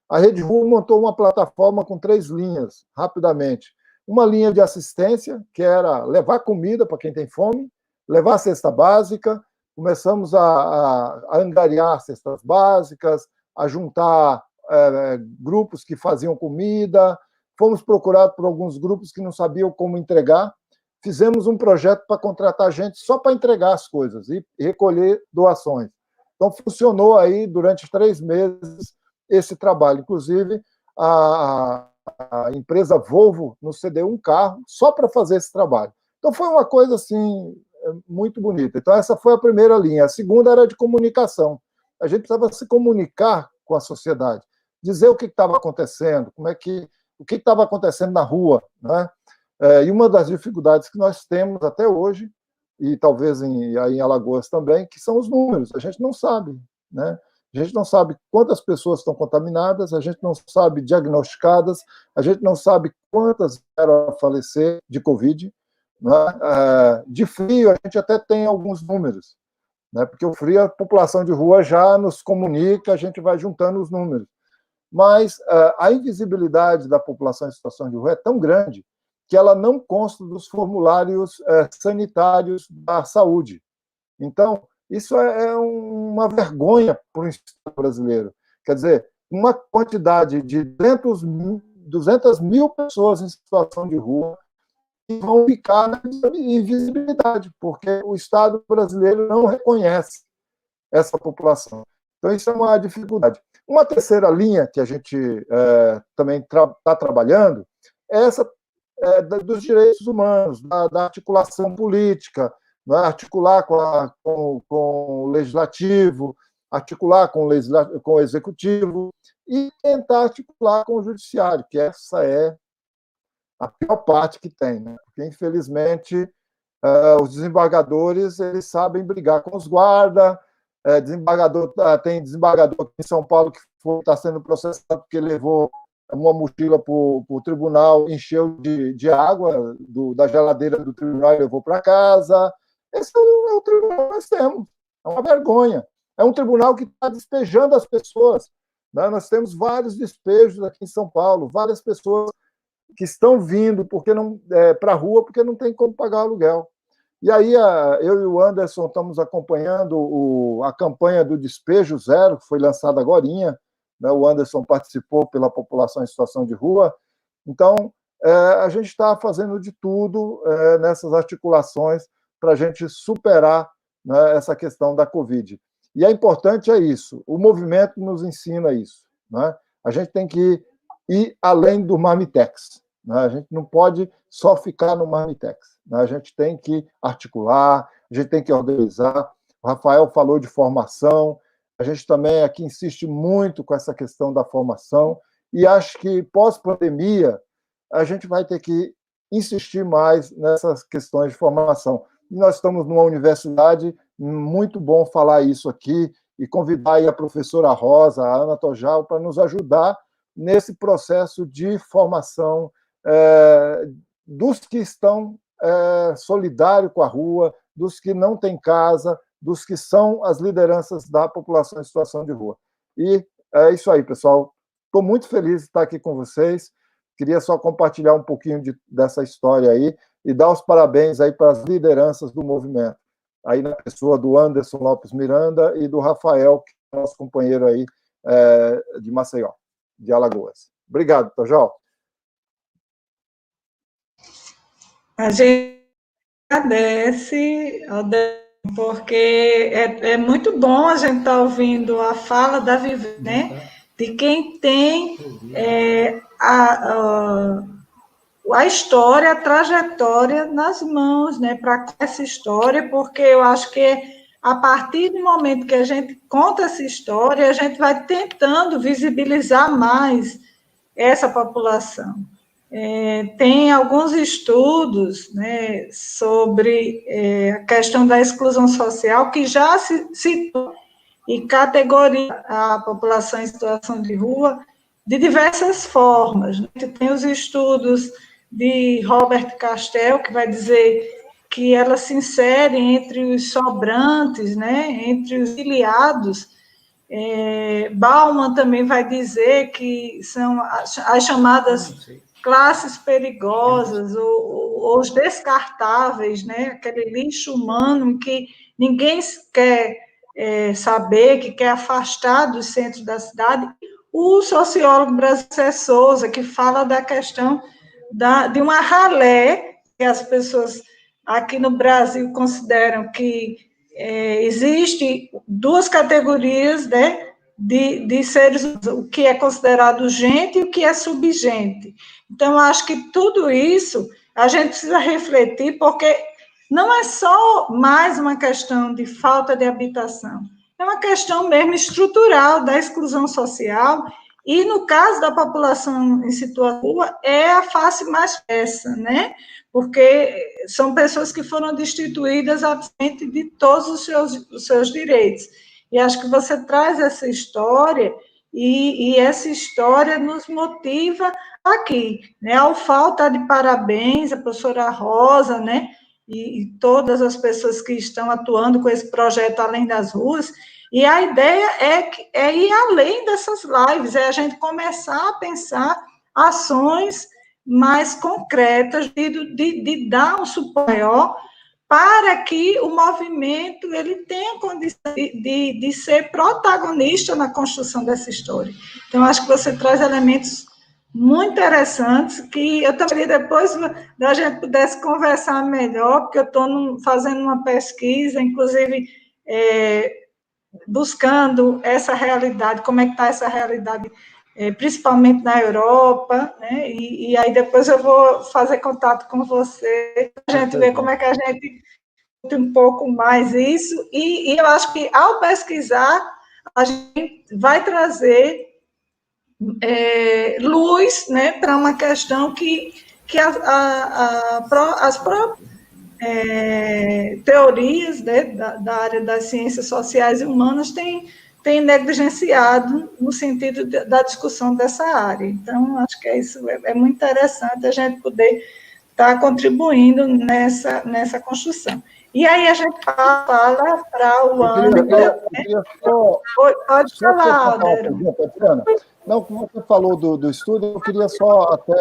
A Rede Rua montou uma plataforma com 3 linhas, rapidamente. Uma linha de assistência, que era levar comida para quem tem fome, levar cesta básica, começamos a angariar cestas básicas, a juntar grupos que faziam comida, fomos procurados por alguns grupos que não sabiam como entregar, fizemos um projeto para contratar gente só para entregar as coisas e recolher doações. Então, funcionou aí durante 3 meses esse trabalho. Inclusive, a empresa Volvo nos cedeu um carro só para fazer esse trabalho. Então, foi uma coisa assim muito bonita. Então, essa foi a primeira linha. A segunda era de comunicação. A gente precisava se comunicar com a sociedade, dizer o que estava acontecendo, o que estava acontecendo na rua, né? E uma das dificuldades que nós temos até hoje, e talvez aí em Alagoas também, que são os números. A gente não sabe, né? A gente não sabe quantas pessoas estão contaminadas, a gente não sabe diagnosticadas, a gente não sabe quantas vieram a falecer de Covid. Né? De frio, a gente até tem alguns números, né? Porque o frio, a população de rua já nos comunica, a gente vai juntando os números. Mas a invisibilidade da população em situação de rua é tão grande que ela não consta dos formulários sanitários da saúde. Então, isso é uma vergonha para o Estado brasileiro. Quer dizer, uma quantidade de 200 mil pessoas em situação de rua que vão ficar na invisibilidade, porque o Estado brasileiro não reconhece essa população. Então, isso é uma dificuldade. Uma terceira linha que a gente também está trabalhando é essa dos direitos humanos, da articulação política, né? Articular com o legislativo, articular com o executivo e tentar articular com o judiciário, que essa é a pior parte que tem, né? Porque, infelizmente, os desembargadores eles sabem brigar com os guardas. Tem desembargador aqui em São Paulo que está sendo processado porque levou uma mochila para o tribunal, encheu de água da geladeira do tribunal e levou para casa. Esse é o tribunal que nós temos. É uma vergonha. É um tribunal que está despejando as pessoas. Né? Nós temos vários despejos aqui em São Paulo, várias pessoas que estão vindo para a rua porque não tem como pagar aluguel. E aí eu e o Anderson estamos acompanhando a campanha do Despejo Zero, que foi lançada agorinha, né? O Anderson participou pela população em situação de rua. Então, a gente está fazendo de tudo nessas articulações para a gente superar, né, essa questão da Covid. E é importante isso, o movimento nos ensina isso, né? A gente tem que ir além do Marmitex, né? A gente não pode só ficar no Marmitex, né? A gente tem que articular, a gente tem que organizar. O Rafael falou de formação, a gente também aqui insiste muito com essa questão da formação, e acho que pós-pandemia a gente vai ter que insistir mais nessas questões de formação. E nós estamos numa universidade, muito bom falar isso aqui, e convidar aí a professora Rosa, a Ana Tojal, para nos ajudar nesse processo de formação dos que estão solidários com a rua, dos que não têm casa, dos que são as lideranças da população em situação de rua. E é isso aí, pessoal. Estou muito feliz de estar aqui com vocês. Queria só compartilhar um pouquinho dessa história aí e dar os parabéns aí para as lideranças do movimento, aí na pessoa do Anderson Lopes Miranda e do Rafael, que é nosso companheiro aí de Maceió, de Alagoas. Obrigado, Tojal. A gente agradece, porque é muito bom a gente estar ouvindo a fala da Vivi, né? De quem tem a história, a trajetória nas mãos, né? Para essa história, porque eu acho que a partir do momento que a gente conta essa história, a gente vai tentando visibilizar mais essa população. Tem alguns estudos, né, sobre a questão da exclusão social que já se citou e categoria a população em situação de rua de diversas formas. Tem os estudos de Robert Castell, que vai dizer que ela se insere entre os sobrantes, né, entre os ilhados. Bauman também vai dizer que são as chamadas classes perigosas, ou os descartáveis, né, aquele lixo humano que ninguém quer saber, que quer afastar dos centros da cidade. O sociólogo brasileiro Souza, que fala da questão de uma ralé, que as pessoas aqui no Brasil consideram que existe duas categorias, né, de seres, o que é considerado gente e o que é subgente. Então, acho que tudo isso a gente precisa refletir, porque não é só mais uma questão de falta de habitação, é uma questão mesmo estrutural da exclusão social, e no caso da população em situação de rua, é a face mais essa, né? Porque são pessoas que foram destituídas absente de todos os seus direitos. E acho que você traz essa história, e essa história nos motiva aqui, né? Ao falta de parabéns, a professora Rosa, né? E todas as pessoas que estão atuando com esse projeto Além das Ruas, e a ideia é ir além dessas lives, é a gente começar a pensar ações mais concretas, de dar um suporte maior, para que o movimento ele tenha condição de ser protagonista na construção dessa história. Então, acho que você traz elementos muito interessantes, que eu também, depois da gente pudesse conversar melhor, porque eu estou fazendo uma pesquisa, inclusive buscando essa realidade, como é que está essa realidade, principalmente na Europa, né? E aí depois eu vou fazer contato com você, para a gente ver como é que a gente um pouco mais isso, e eu acho que ao pesquisar, a gente vai trazer luz, né, para uma questão que as próprias teorias, né, da área das ciências sociais e humanas têm negligenciado no sentido da discussão dessa área. Então, acho que isso é muito interessante a gente poder estar contribuindo nessa construção. E aí a gente fala para o Anderson. Pode falar, Adriana. Não, como você falou do estudo, eu queria só até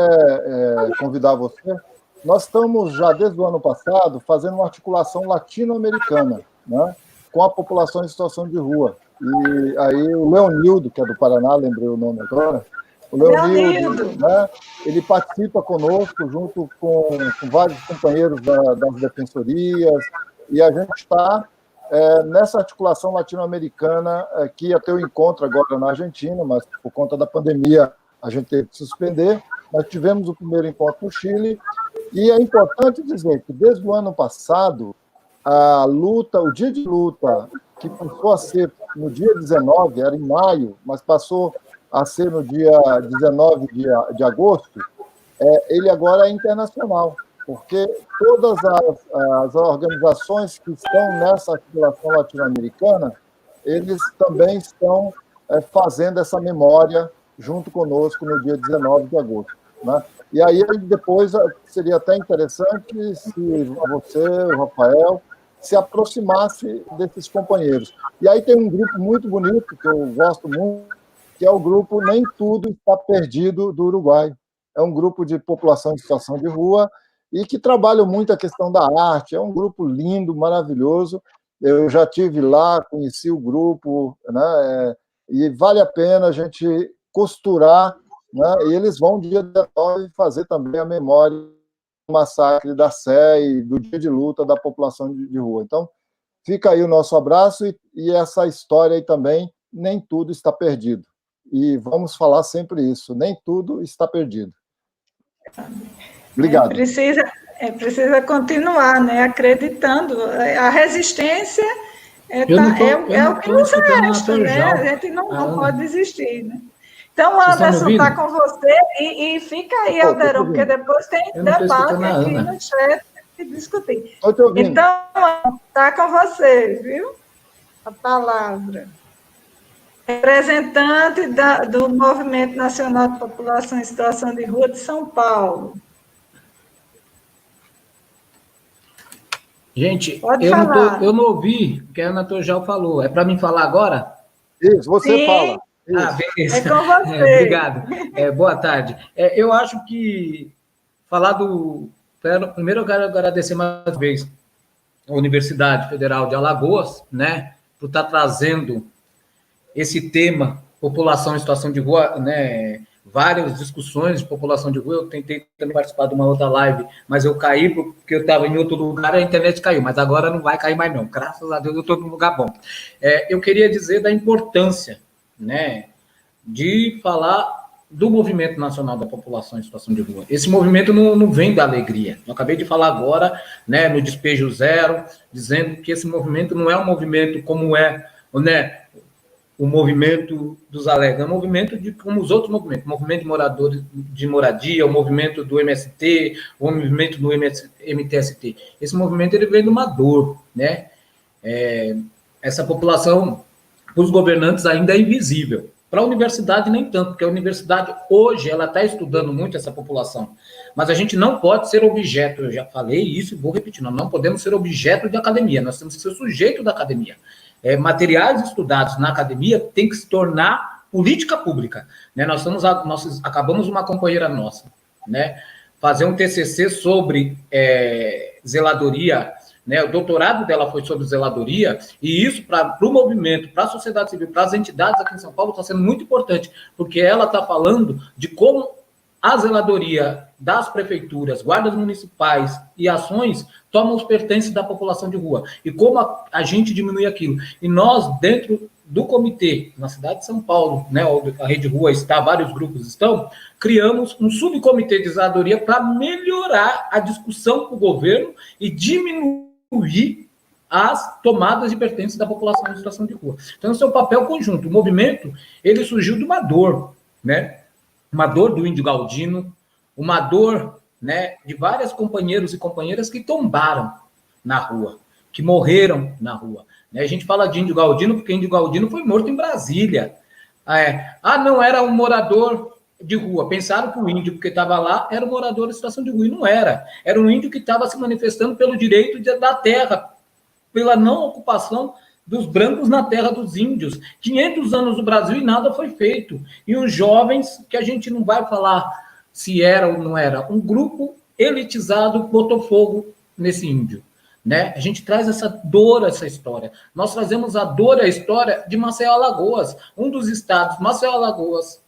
convidar você. Nós estamos já desde o ano passado fazendo uma articulação latino-americana, né, com a população em situação de rua. E aí o Leonildo, que é do Paraná, lembrei o nome agora, o Leonildo, né, ele participa conosco, junto com vários companheiros das defensorias, e a gente está nessa articulação latino-americana, que ia ter o encontro agora na Argentina, mas por conta da pandemia a gente teve que suspender. Nós tivemos o primeiro encontro no Chile, e é importante dizer que desde o ano passado, a luta, o dia de luta, que passou a ser no dia 19, era em maio, mas passou a ser no dia 19 de agosto, ele agora é internacional, porque todas as organizações que estão nessa articulação latino-americana, eles também estão fazendo essa memória junto conosco no dia 19 de agosto. Né? E aí, depois, seria até interessante se você, o Rafael, se aproximasse desses companheiros. E aí tem um grupo muito bonito, que eu gosto muito, que é o grupo Nem Tudo Está Perdido do Uruguai. É um grupo de população em situação de rua e que trabalha muito a questão da arte. É um grupo lindo, maravilhoso. Eu já estive lá, conheci o grupo, né? E vale a pena a gente costurar, né? E eles vão, dia 19, fazer também a memória do massacre da Sé e do dia de luta da população de rua. Então, fica aí o nosso abraço e essa história aí também, nem tudo está perdido. E vamos falar sempre isso, nem tudo está perdido. Obrigado. Precisa continuar, né? Acreditando. A resistência o que nos resta, né? A gente não pode desistir, né? Então, o Anderson está com você e fica aí, Alderon, porque depois tem debate aqui no chat e discutir. Então, está com você, viu? A palavra. Representante do Movimento Nacional de População em Situação de Rua de São Paulo. Gente, eu não ouvi o que a Ana Torjal falou. É para mim falar agora? Isso, você fala. Isso. Beleza. É com você. Obrigado. Boa tarde. Eu acho que falar do... Primeiro eu quero agradecer mais uma vez a Universidade Federal de Alagoas, né, por estar trazendo esse tema, população em situação de rua, né, várias discussões de população de rua. Eu tentei também participar de uma outra live, mas eu caí porque eu estava em outro lugar e a internet caiu, mas agora não vai cair mais não, graças a Deus eu estou num lugar bom. Eu queria dizer da importância, né, de falar do Movimento Nacional da População em Situação de Rua. Esse movimento não vem da alegria. Eu acabei de falar agora, né, no Despejo Zero, dizendo que esse movimento não é um movimento como né, o movimento dos alegres, é um movimento como os outros movimentos, o movimento de moradores de moradia, o movimento do MST, o movimento do MTST. Esse movimento ele vem de uma dor, né? Essa população, para os governantes, ainda é invisível. Para a universidade, nem tanto, porque a universidade, hoje, ela está estudando muito essa população. Mas a gente não pode ser objeto, eu já falei isso e vou repetir, nós não podemos ser objeto de academia, nós temos que ser sujeito da academia. Materiais estudados na academia têm que se tornar política pública. Né? Nós acabamos uma companheira nossa, né, fazer um TCC sobre zeladoria, né? O doutorado dela foi sobre zeladoria, e isso para o movimento, para a sociedade civil, para as entidades aqui em São Paulo está sendo muito importante, porque ela está falando de como a zeladoria das prefeituras, guardas municipais e ações tomam os pertences da população de rua, e como a gente diminui aquilo. E nós, dentro do comitê, na cidade de São Paulo, né, a Rede Rua está, vários grupos estão, criamos um subcomitê de zeladoria para melhorar a discussão com o governo e diminuir as tomadas de pertences da população em situação de rua. Então, esse é o papel conjunto. O movimento, ele surgiu de uma dor, né? Uma dor do índio Galdino, uma dor, né, de vários companheiros e companheiras que tombaram na rua, que morreram na rua. A gente fala de índio Galdino porque índio Galdino foi morto em Brasília. Não era um morador de rua. Pensaram que o índio, porque estava lá, era um morador em situação de rua, e não era. Era um índio que estava se manifestando pelo direito da terra, pela não ocupação dos brancos na terra dos índios. 500 anos no Brasil e nada foi feito. E os jovens, que a gente não vai falar se era ou não era, um grupo elitizado botou fogo nesse índio. né? A gente traz essa dor, essa história. Nós trazemos a dor e a história de Maceió, Alagoas, um dos estados, Maceió, Alagoas.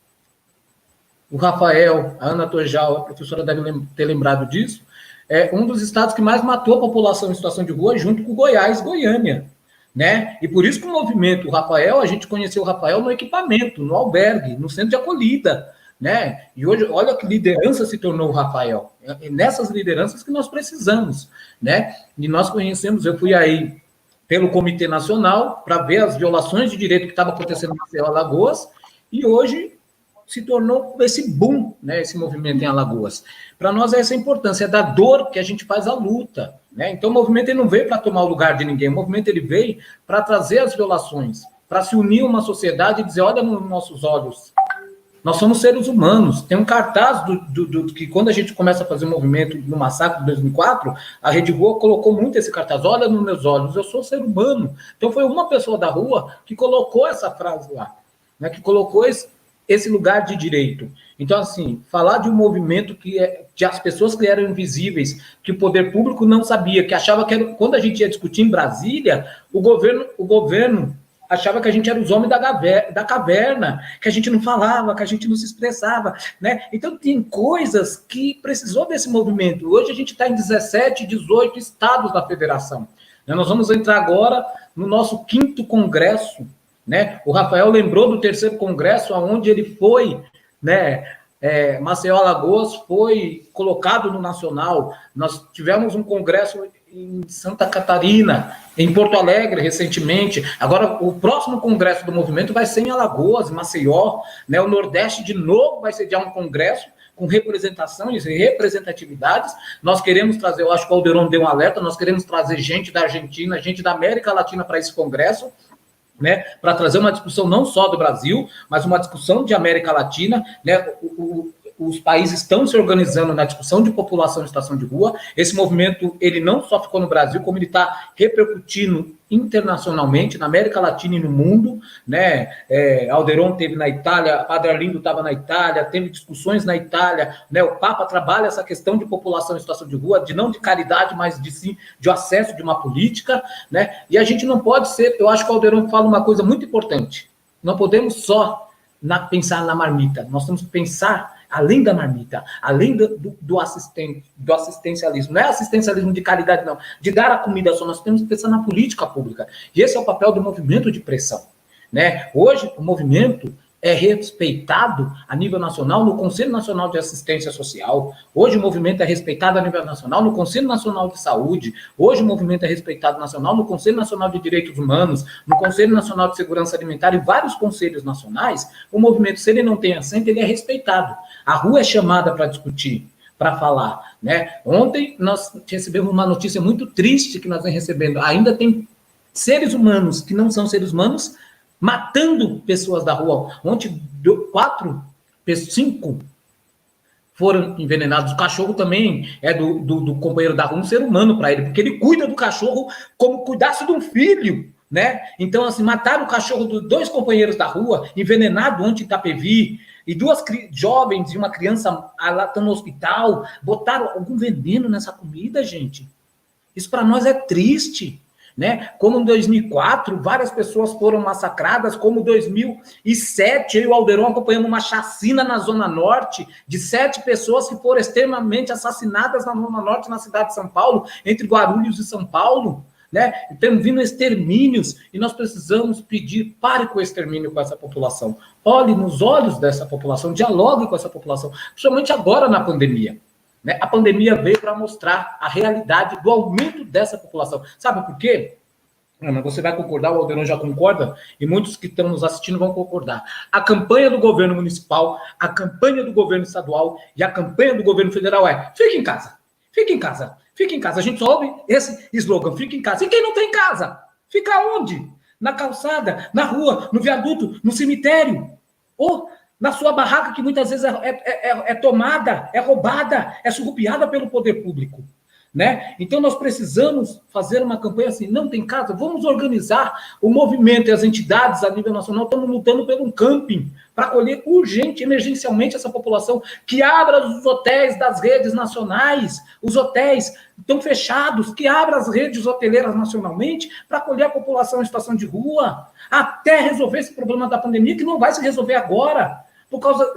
O Rafael, a Ana Tojal, a professora deve ter lembrado disso, é um dos estados que mais matou a população em situação de rua, junto com Goiás, Goiânia, né? E por isso que o movimento, o Rafael, a gente conheceu o Rafael no equipamento, no albergue, no centro de acolhida, né? E hoje, olha que liderança se tornou o Rafael. É nessas lideranças que nós precisamos, né? E nós conhecemos, eu fui aí pelo Comitê Nacional para ver as violações de direito que estavam acontecendo em Maceió, Alagoas, e hoje se tornou esse boom, né, esse movimento em Alagoas. Para nós é essa importância, é da dor que a gente faz a luta, né? Então o movimento ele não veio para tomar o lugar de ninguém, o movimento ele veio para trazer as violações, para se unir uma sociedade e dizer, olha nos nossos olhos, nós somos seres humanos. Tem um cartaz que quando a gente começa a fazer o movimento no massacre de 2004, a Rede Rua colocou muito esse cartaz, olha nos meus olhos, eu sou ser humano. Então foi uma pessoa da rua que colocou essa frase lá, né, que colocou esse lugar de direito. Então, assim, falar de um movimento de as pessoas que eram invisíveis, que o poder público não sabia, que achava que quando a gente ia discutir em Brasília, o governo achava que a gente era os homens da caverna, que a gente não falava, que a gente não se expressava, né? Então, tem coisas que precisou desse movimento. Hoje a gente está em 17, 18 estados da federação. Nós vamos entrar agora no nosso 5º congresso, né? O Rafael lembrou do 3º congresso, onde ele foi, né? Maceió, Alagoas foi colocado no nacional. Nós tivemos um congresso em Santa Catarina, em Porto Alegre, recentemente. Agora, o próximo congresso do movimento vai ser em Alagoas, Maceió, né? O Nordeste, de novo, vai sediar um congresso com representações e representatividades. Nós queremos trazer, eu acho que o Alderon deu um alerta, nós queremos trazer gente da Argentina, gente da América Latina para esse congresso, né, para trazer uma discussão não só do Brasil, mas uma discussão de América Latina, né? Os países estão se organizando na discussão de população em situação de rua. Esse movimento, ele não só ficou no Brasil, como ele está repercutindo internacionalmente, na América Latina e no mundo, né? Alderon teve na Itália, Padre Arlindo estava na Itália, teve discussões na Itália, né? O Papa trabalha essa questão de população em situação de rua, não de caridade, mas de acesso de uma política, né? E a gente não pode ser, eu acho que o Alderon fala uma coisa muito importante, não podemos só pensar na marmita, nós temos que pensar além da marmita, além do assistencialismo. Não é assistencialismo de caridade, não. De dar a comida só, nós temos que pensar na política pública. E esse é o papel do movimento de pressão, né? Hoje, o movimento é respeitado a nível nacional no Conselho Nacional de Assistência Social. Hoje o movimento é respeitado a nível nacional no Conselho Nacional de Saúde. Hoje o movimento é respeitado nacional no Conselho Nacional de Direitos Humanos, no Conselho Nacional de Segurança Alimentar e vários conselhos nacionais. O movimento, se ele não tem assento, ele é respeitado. A rua é chamada para discutir, para falar, né? Ontem nós recebemos uma notícia muito triste que nós vamos recebendo. Ainda tem seres humanos que não são seres humanos matando pessoas da rua. Ontem, 5 foram envenenados. O cachorro também é do companheiro da rua, um ser humano para ele, porque ele cuida do cachorro como cuidasse de um filho, né? Então, assim, mataram o cachorro de 2 companheiros da rua, envenenado ontem em Itapevi, e 2 jovens e uma criança lá estão no hospital, botaram algum veneno nessa comida, gente. Isso para nós é triste, né? Como em 2004, várias pessoas foram massacradas, como em 2007, eu e o Alderon acompanhamos uma chacina na Zona Norte, de 7 pessoas que foram extremamente assassinadas na Zona Norte, na cidade de São Paulo, entre Guarulhos e São Paulo, né? Estão vindo extermínios, e nós precisamos pedir, pare com o extermínio com essa população. Olhe nos olhos dessa população, dialogue com essa população, principalmente agora na pandemia. Né? A pandemia veio para mostrar a realidade do aumento dessa população. Sabe por quê? Ana, você vai concordar, o Alderon já concorda, e muitos que estão nos assistindo vão concordar. A campanha do governo municipal, a campanha do governo estadual e a campanha do governo federal é: fique em casa, fique em casa, fique em casa. A gente só ouve esse slogan, fique em casa. E quem não tem casa? Fica onde? Na calçada, na rua, no viaduto, no cemitério, ou na sua barraca, que muitas vezes é tomada, é roubada, é surrupiada pelo poder público. né? Então, nós precisamos fazer uma campanha assim, não tem casa, vamos organizar o movimento e as entidades a nível nacional, estamos lutando por um camping para acolher urgente, emergencialmente essa população, que abra os hotéis das redes nacionais, os hotéis estão fechados, que abra as redes hoteleiras nacionalmente para acolher a população em situação de rua, até resolver esse problema da pandemia, que não vai se resolver agora,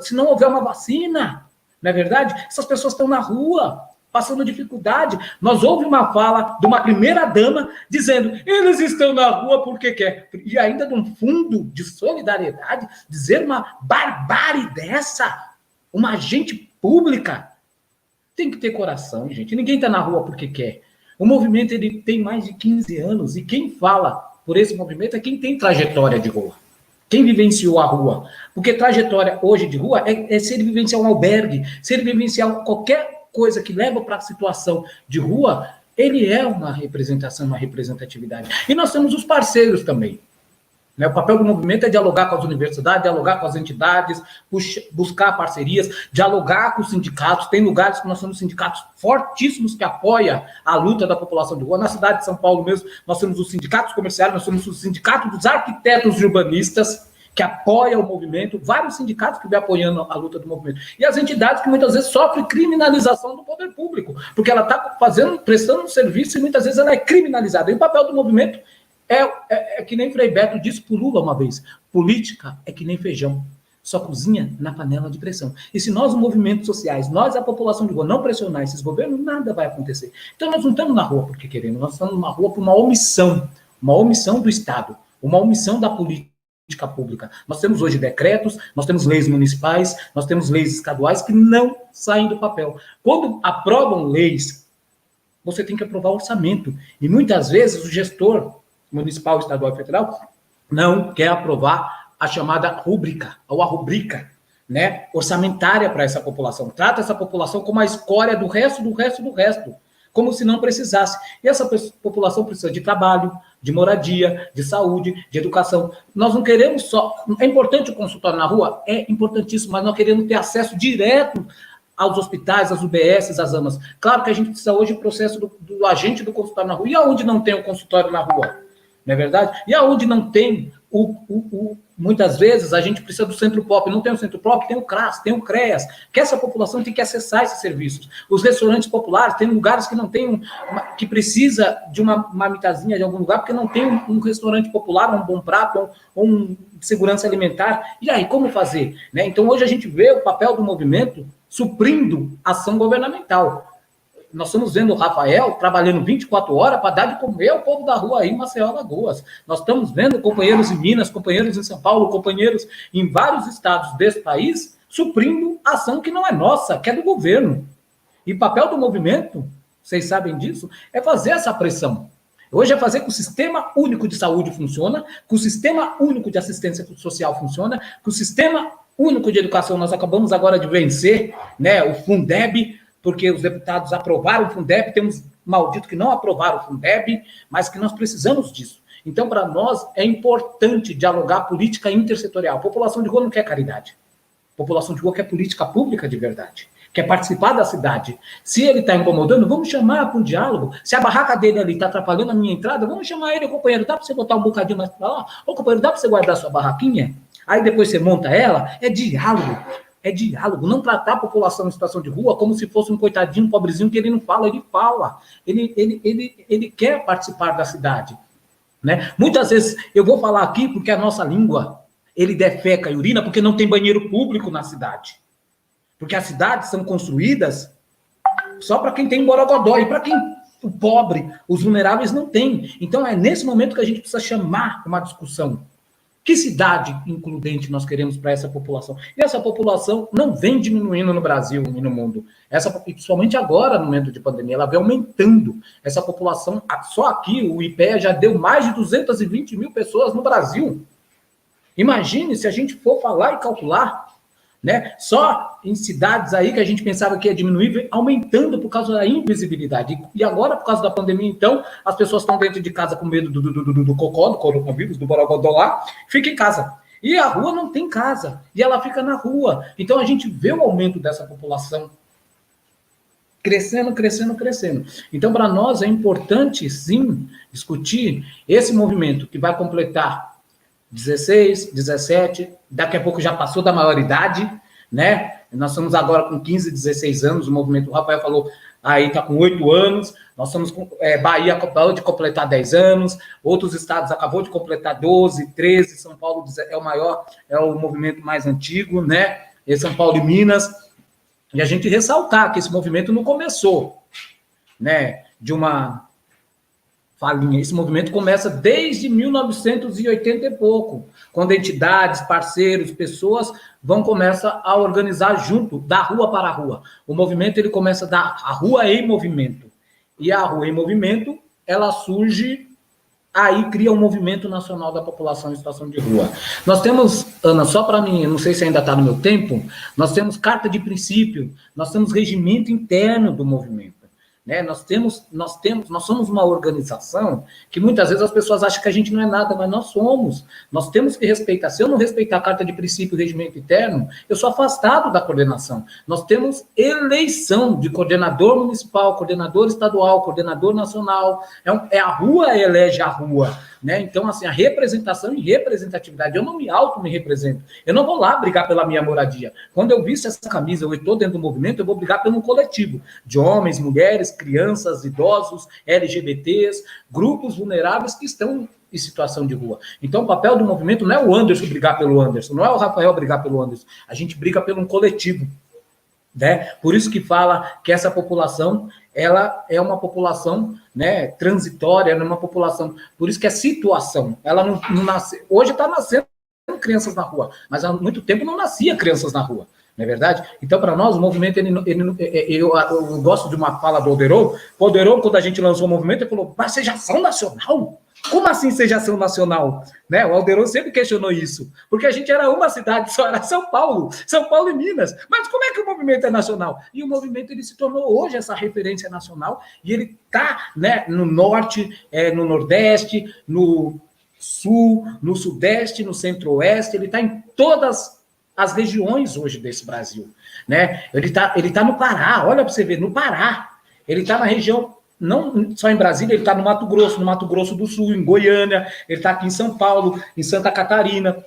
se não houver uma vacina, não é verdade? Essas pessoas estão na rua, passando dificuldade. Nós ouvimos uma fala de uma primeira-dama dizendo, eles estão na rua porque quer. E ainda de um fundo de solidariedade, dizer uma barbárie dessa, uma agente pública. Tem que ter coração, gente. Ninguém está na rua porque quer. O movimento ele tem mais de 15 anos e quem fala por esse movimento é quem tem trajetória de rua. Quem vivenciou a rua. Porque trajetória hoje de rua é se ele vivenciar um albergue, se ele vivenciar qualquer coisa que leva para a situação de rua, ele é uma representação, uma representatividade. E nós temos os parceiros também. Né? O papel do movimento é dialogar com as universidades, dialogar com as entidades, buscar parcerias, dialogar com os sindicatos. Tem lugares que nós temos sindicatos fortíssimos que apoiam a luta da população de rua. Na cidade de São Paulo mesmo, nós temos os sindicatos comerciais, nós temos o sindicato dos arquitetos e urbanistas, que apoia o movimento, vários sindicatos que vêm apoiando a luta do movimento. E as entidades que muitas vezes sofrem criminalização do poder público, porque ela está prestando um serviço e muitas vezes ela é criminalizada. E o papel do movimento é que nem Frei Beto disse para o Lula uma vez, política é que nem feijão, só cozinha na panela de pressão. E se nós, movimentos sociais, nós, a população de rua, não pressionar esses governos, nada vai acontecer. Então nós não estamos na rua porque queremos, nós estamos na rua por uma omissão do Estado, uma omissão da política pública. Nós temos hoje decretos, nós temos leis municipais, nós temos leis estaduais que não saem do papel. Quando aprovam leis, você tem que aprovar o orçamento. E muitas vezes o gestor municipal, estadual e federal não quer aprovar a chamada rúbrica, ou a rubrica, né, orçamentária para essa população. Trata essa população como a escória do resto, como se não precisasse. E essa população precisa de trabalho, de moradia, de saúde, de educação. Nós não queremos só... É importante o consultório na rua? É importantíssimo, mas nós queremos ter acesso direto aos hospitais, às UBS, às AMAs. Claro que a gente precisa hoje do processo do agente do consultório na rua. E aonde não tem o consultório na rua? Não é verdade? E aonde não tem muitas vezes a gente precisa do centro pop, não tem o centro pop, tem o CRAS, tem o CREAS, que essa população tem que acessar esses serviços. Os restaurantes populares, tem lugares que não tem, que precisa de uma marmitazinha de algum lugar, porque não tem um restaurante popular, um bom prato, ou um de segurança alimentar. E aí, como fazer? Né? Então, hoje a gente vê o papel do movimento suprindo ação governamental. Nós estamos vendo o Rafael trabalhando 24 horas para dar de comer ao povo da rua aí em Maceió, Alagoas. Nós estamos vendo companheiros em Minas, companheiros em São Paulo, companheiros em vários estados desse país suprindo ação que não é nossa, que é do governo. E o papel do movimento, vocês sabem disso, é fazer essa pressão. Hoje é fazer que o Sistema Único de Saúde funcione, que o Sistema Único de Assistência Social funcione, que o Sistema Único de Educação, nós acabamos agora de vencer, né, o Fundeb, porque os deputados aprovaram o Fundeb, temos maldito que não aprovaram o Fundeb, mas que nós precisamos disso. Então, para nós, é importante dialogar política intersetorial. A população de rua não quer caridade. A população de rua quer política pública de verdade. Quer participar da cidade. Se ele está incomodando, vamos chamar para um diálogo. Se a barraca dele ali está atrapalhando a minha entrada, vamos chamar ele, companheiro, dá para você botar um bocadinho mais para lá? Ô, companheiro, dá para você guardar sua barraquinha? Aí depois você monta ela, é diálogo. É diálogo, não tratar a população em situação de rua como se fosse um coitadinho, um pobrezinho, que ele não fala, ele fala. Ele quer participar da cidade. Né? Muitas vezes, eu vou falar aqui porque a nossa língua, ele defeca e urina porque não tem banheiro público na cidade. Porque as cidades são construídas só para quem tem borogodó, e para quem, o pobre, os vulneráveis, não tem. Então, é nesse momento que a gente precisa chamar uma discussão. Que cidade includente nós queremos para essa população? E essa população não vem diminuindo no Brasil e no mundo. Principalmente agora, no momento de pandemia, ela vem aumentando. Essa população, só aqui, o IPEA já deu mais de 220 mil pessoas no Brasil. Imagine se a gente for falar e calcular, né? Só em cidades aí que a gente pensava que ia diminuir, aumentando por causa da invisibilidade. E agora, por causa da pandemia, então, as pessoas estão dentro de casa com medo do cocó, do coronavírus, do borogodó lá, fica em casa. E a rua não tem casa, e ela fica na rua. Então, a gente vê o aumento dessa população crescendo, crescendo, crescendo. Então, para nós é importante, sim, discutir esse movimento que vai completar 16, 17, daqui a pouco já passou da maioridade, né? Nós estamos agora com 15, 16 anos, o movimento, o Rafael falou, aí está com 8 anos, nós estamos com, Bahia acabou de completar 10 anos, outros estados acabou de completar 12, 13, São Paulo é o maior, é o movimento mais antigo, né? E São Paulo e Minas, e a gente ressaltar que esse movimento não começou, né, de uma falinha. Esse movimento começa desde 1980 e pouco, quando entidades, parceiros, pessoas começar a organizar junto, da rua para a rua. O movimento ele começa a rua em movimento. E a rua em movimento, ela surge, aí cria um movimento nacional da população em situação de rua. Nós temos, Ana, só para mim, não sei se ainda está no meu tempo, nós temos carta de princípio, nós temos regimento interno do movimento. Né? Nós somos uma organização que muitas vezes as pessoas acham que a gente não é nada, mas nós somos. Nós temos que respeitar. Se eu não respeitar a carta de princípio e regimento interno, eu sou afastado da coordenação. Nós temos eleição de coordenador municipal, coordenador estadual, coordenador nacional. A rua elege a rua. Né? Então, assim, a representação e representatividade, eu não me represento. Eu não vou lá brigar pela minha moradia. Quando eu visto essa camisa, eu estou dentro do movimento, eu vou brigar pelo coletivo de homens, mulheres, crianças, idosos, LGBTs, grupos vulneráveis que estão em situação de rua. Então, o papel do movimento não é o Anderson brigar pelo Anderson, não é o Rafael brigar pelo Anderson. A gente briga pelo um coletivo. Né? Por isso que fala que essa população, ela é uma população, né, transitória, não é uma população, por isso que é situação, ela não nasce, hoje está nascendo crianças na rua, mas há muito tempo não nascia crianças na rua, não é verdade? Então, para nós, o movimento, eu gosto de uma fala do Alderon. O Alderon, quando a gente lançou o movimento, ele falou, mas vocês já são nacional? Como assim seja ação nacional? Né? O Alderon sempre questionou isso, porque a gente era uma cidade, só era São Paulo e Minas. Mas como é que o movimento é nacional? E o movimento ele se tornou hoje essa referência nacional, e ele está, né, no norte, no nordeste, no sul, no sudeste, no centro-oeste, ele está em todas as regiões hoje desse Brasil. Né? Ele tá no Pará, olha para você ver, no Pará. Ele está na região, não só em Brasília, ele está no Mato Grosso do Sul, em Goiânia, ele está aqui em São Paulo, em Santa Catarina,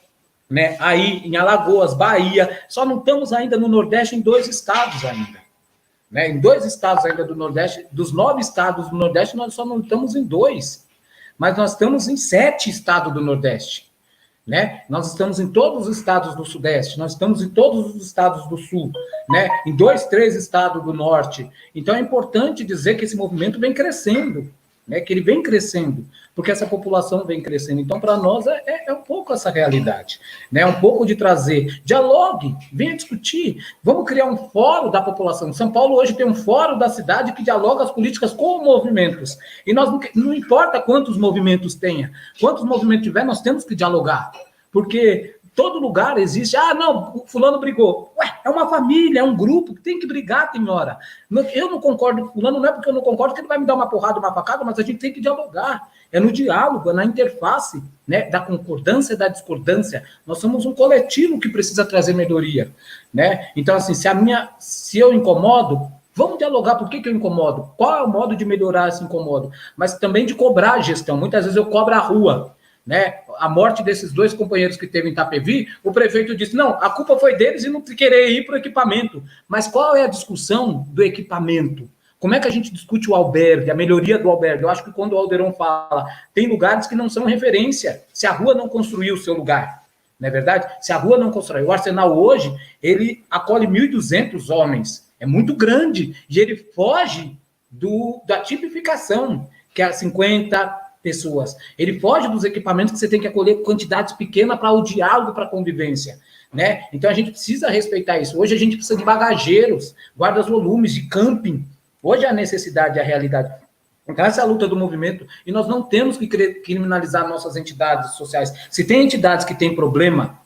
né? Aí em Alagoas, Bahia, só não estamos ainda no Nordeste, em 2 estados ainda. Né? Em 2 estados ainda do Nordeste, dos 9 estados do Nordeste, nós só não estamos em 2, mas nós estamos em 7 estados do Nordeste. Né? Nós estamos em todos os estados do Sudeste, nós estamos em todos os estados do Sul, né? Em 2, 3 estados do Norte. Então é importante dizer que esse movimento vem crescendo, né? Que ele vem crescendo, porque essa população vem crescendo. Então, para nós, é um pouco essa realidade, né? Um pouco de trazer, dialogue, venha discutir, vamos criar um fórum da população. São Paulo hoje tem um fórum da cidade que dialoga as políticas com movimentos, e nós não importa quantos movimentos tenha, quantos movimentos tiver, nós temos que dialogar, porque todo lugar existe, não, o fulano brigou. Ué, é uma família, é um grupo que tem que brigar, tem hora. Eu não concordo com fulano, não é porque eu não concordo que ele vai me dar uma porrada, uma facada, mas a gente tem que dialogar. É no diálogo, é na interface, né, da concordância e da discordância. Nós somos um coletivo que precisa trazer melhoria, né? Então, assim, se eu incomodo, vamos dialogar por que eu incomodo, qual é o modo de melhorar esse incomodo, mas também de cobrar a gestão. Muitas vezes eu cobro a rua, né? A morte desses 2 companheiros que teve em Itapevi, o prefeito disse, não, a culpa foi deles e não querer ir para o equipamento. Mas qual é a discussão do equipamento? Como é que a gente discute o albergue, a melhoria do albergue? Eu acho que quando o Alderon fala, tem lugares que não são referência, se a rua não construiu o seu lugar, não é verdade? Se a rua não construiu. O Arsenal hoje, ele acolhe 1.200 homens, é muito grande, e ele foge da tipificação, que é 50 pessoas. Ele foge dos equipamentos que você tem que acolher quantidades pequenas para o diálogo, para a convivência, né? Então a gente precisa respeitar isso. Hoje a gente precisa de bagageiros, guardas-volumes, de camping. Hoje é a necessidade, a realidade. Então essa é a luta do movimento, e nós não temos que criminalizar nossas entidades sociais. Se tem entidades que têm problema,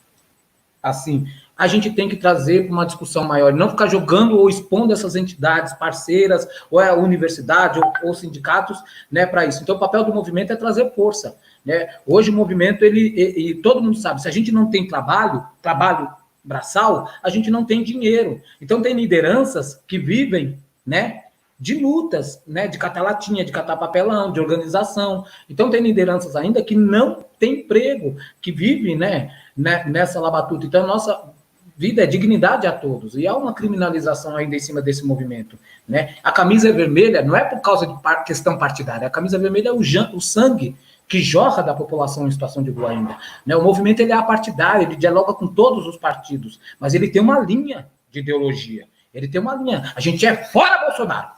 assim, a gente tem que trazer para uma discussão maior, não ficar jogando ou expondo essas entidades parceiras, ou a universidade, ou sindicatos, né, para isso. Então, o papel do movimento é trazer força, né? Hoje o movimento, e todo mundo sabe, se a gente não tem trabalho braçal, a gente não tem dinheiro. Então, tem lideranças que vivem, né, de lutas, né, de catar latinha, de catar papelão, de organização. Então, tem lideranças ainda que não têm emprego, que vivem, né, nessa labatuta. Então, a nossa vida é dignidade a todos. E há uma criminalização ainda em cima desse movimento, né? A camisa vermelha não é por causa de questão partidária. A camisa vermelha é o sangue que jorra da população em situação de rua ainda, né? O movimento ele é apartidário, ele dialoga com todos os partidos, mas ele tem uma linha de ideologia. Ele tem uma linha. A gente é fora Bolsonaro.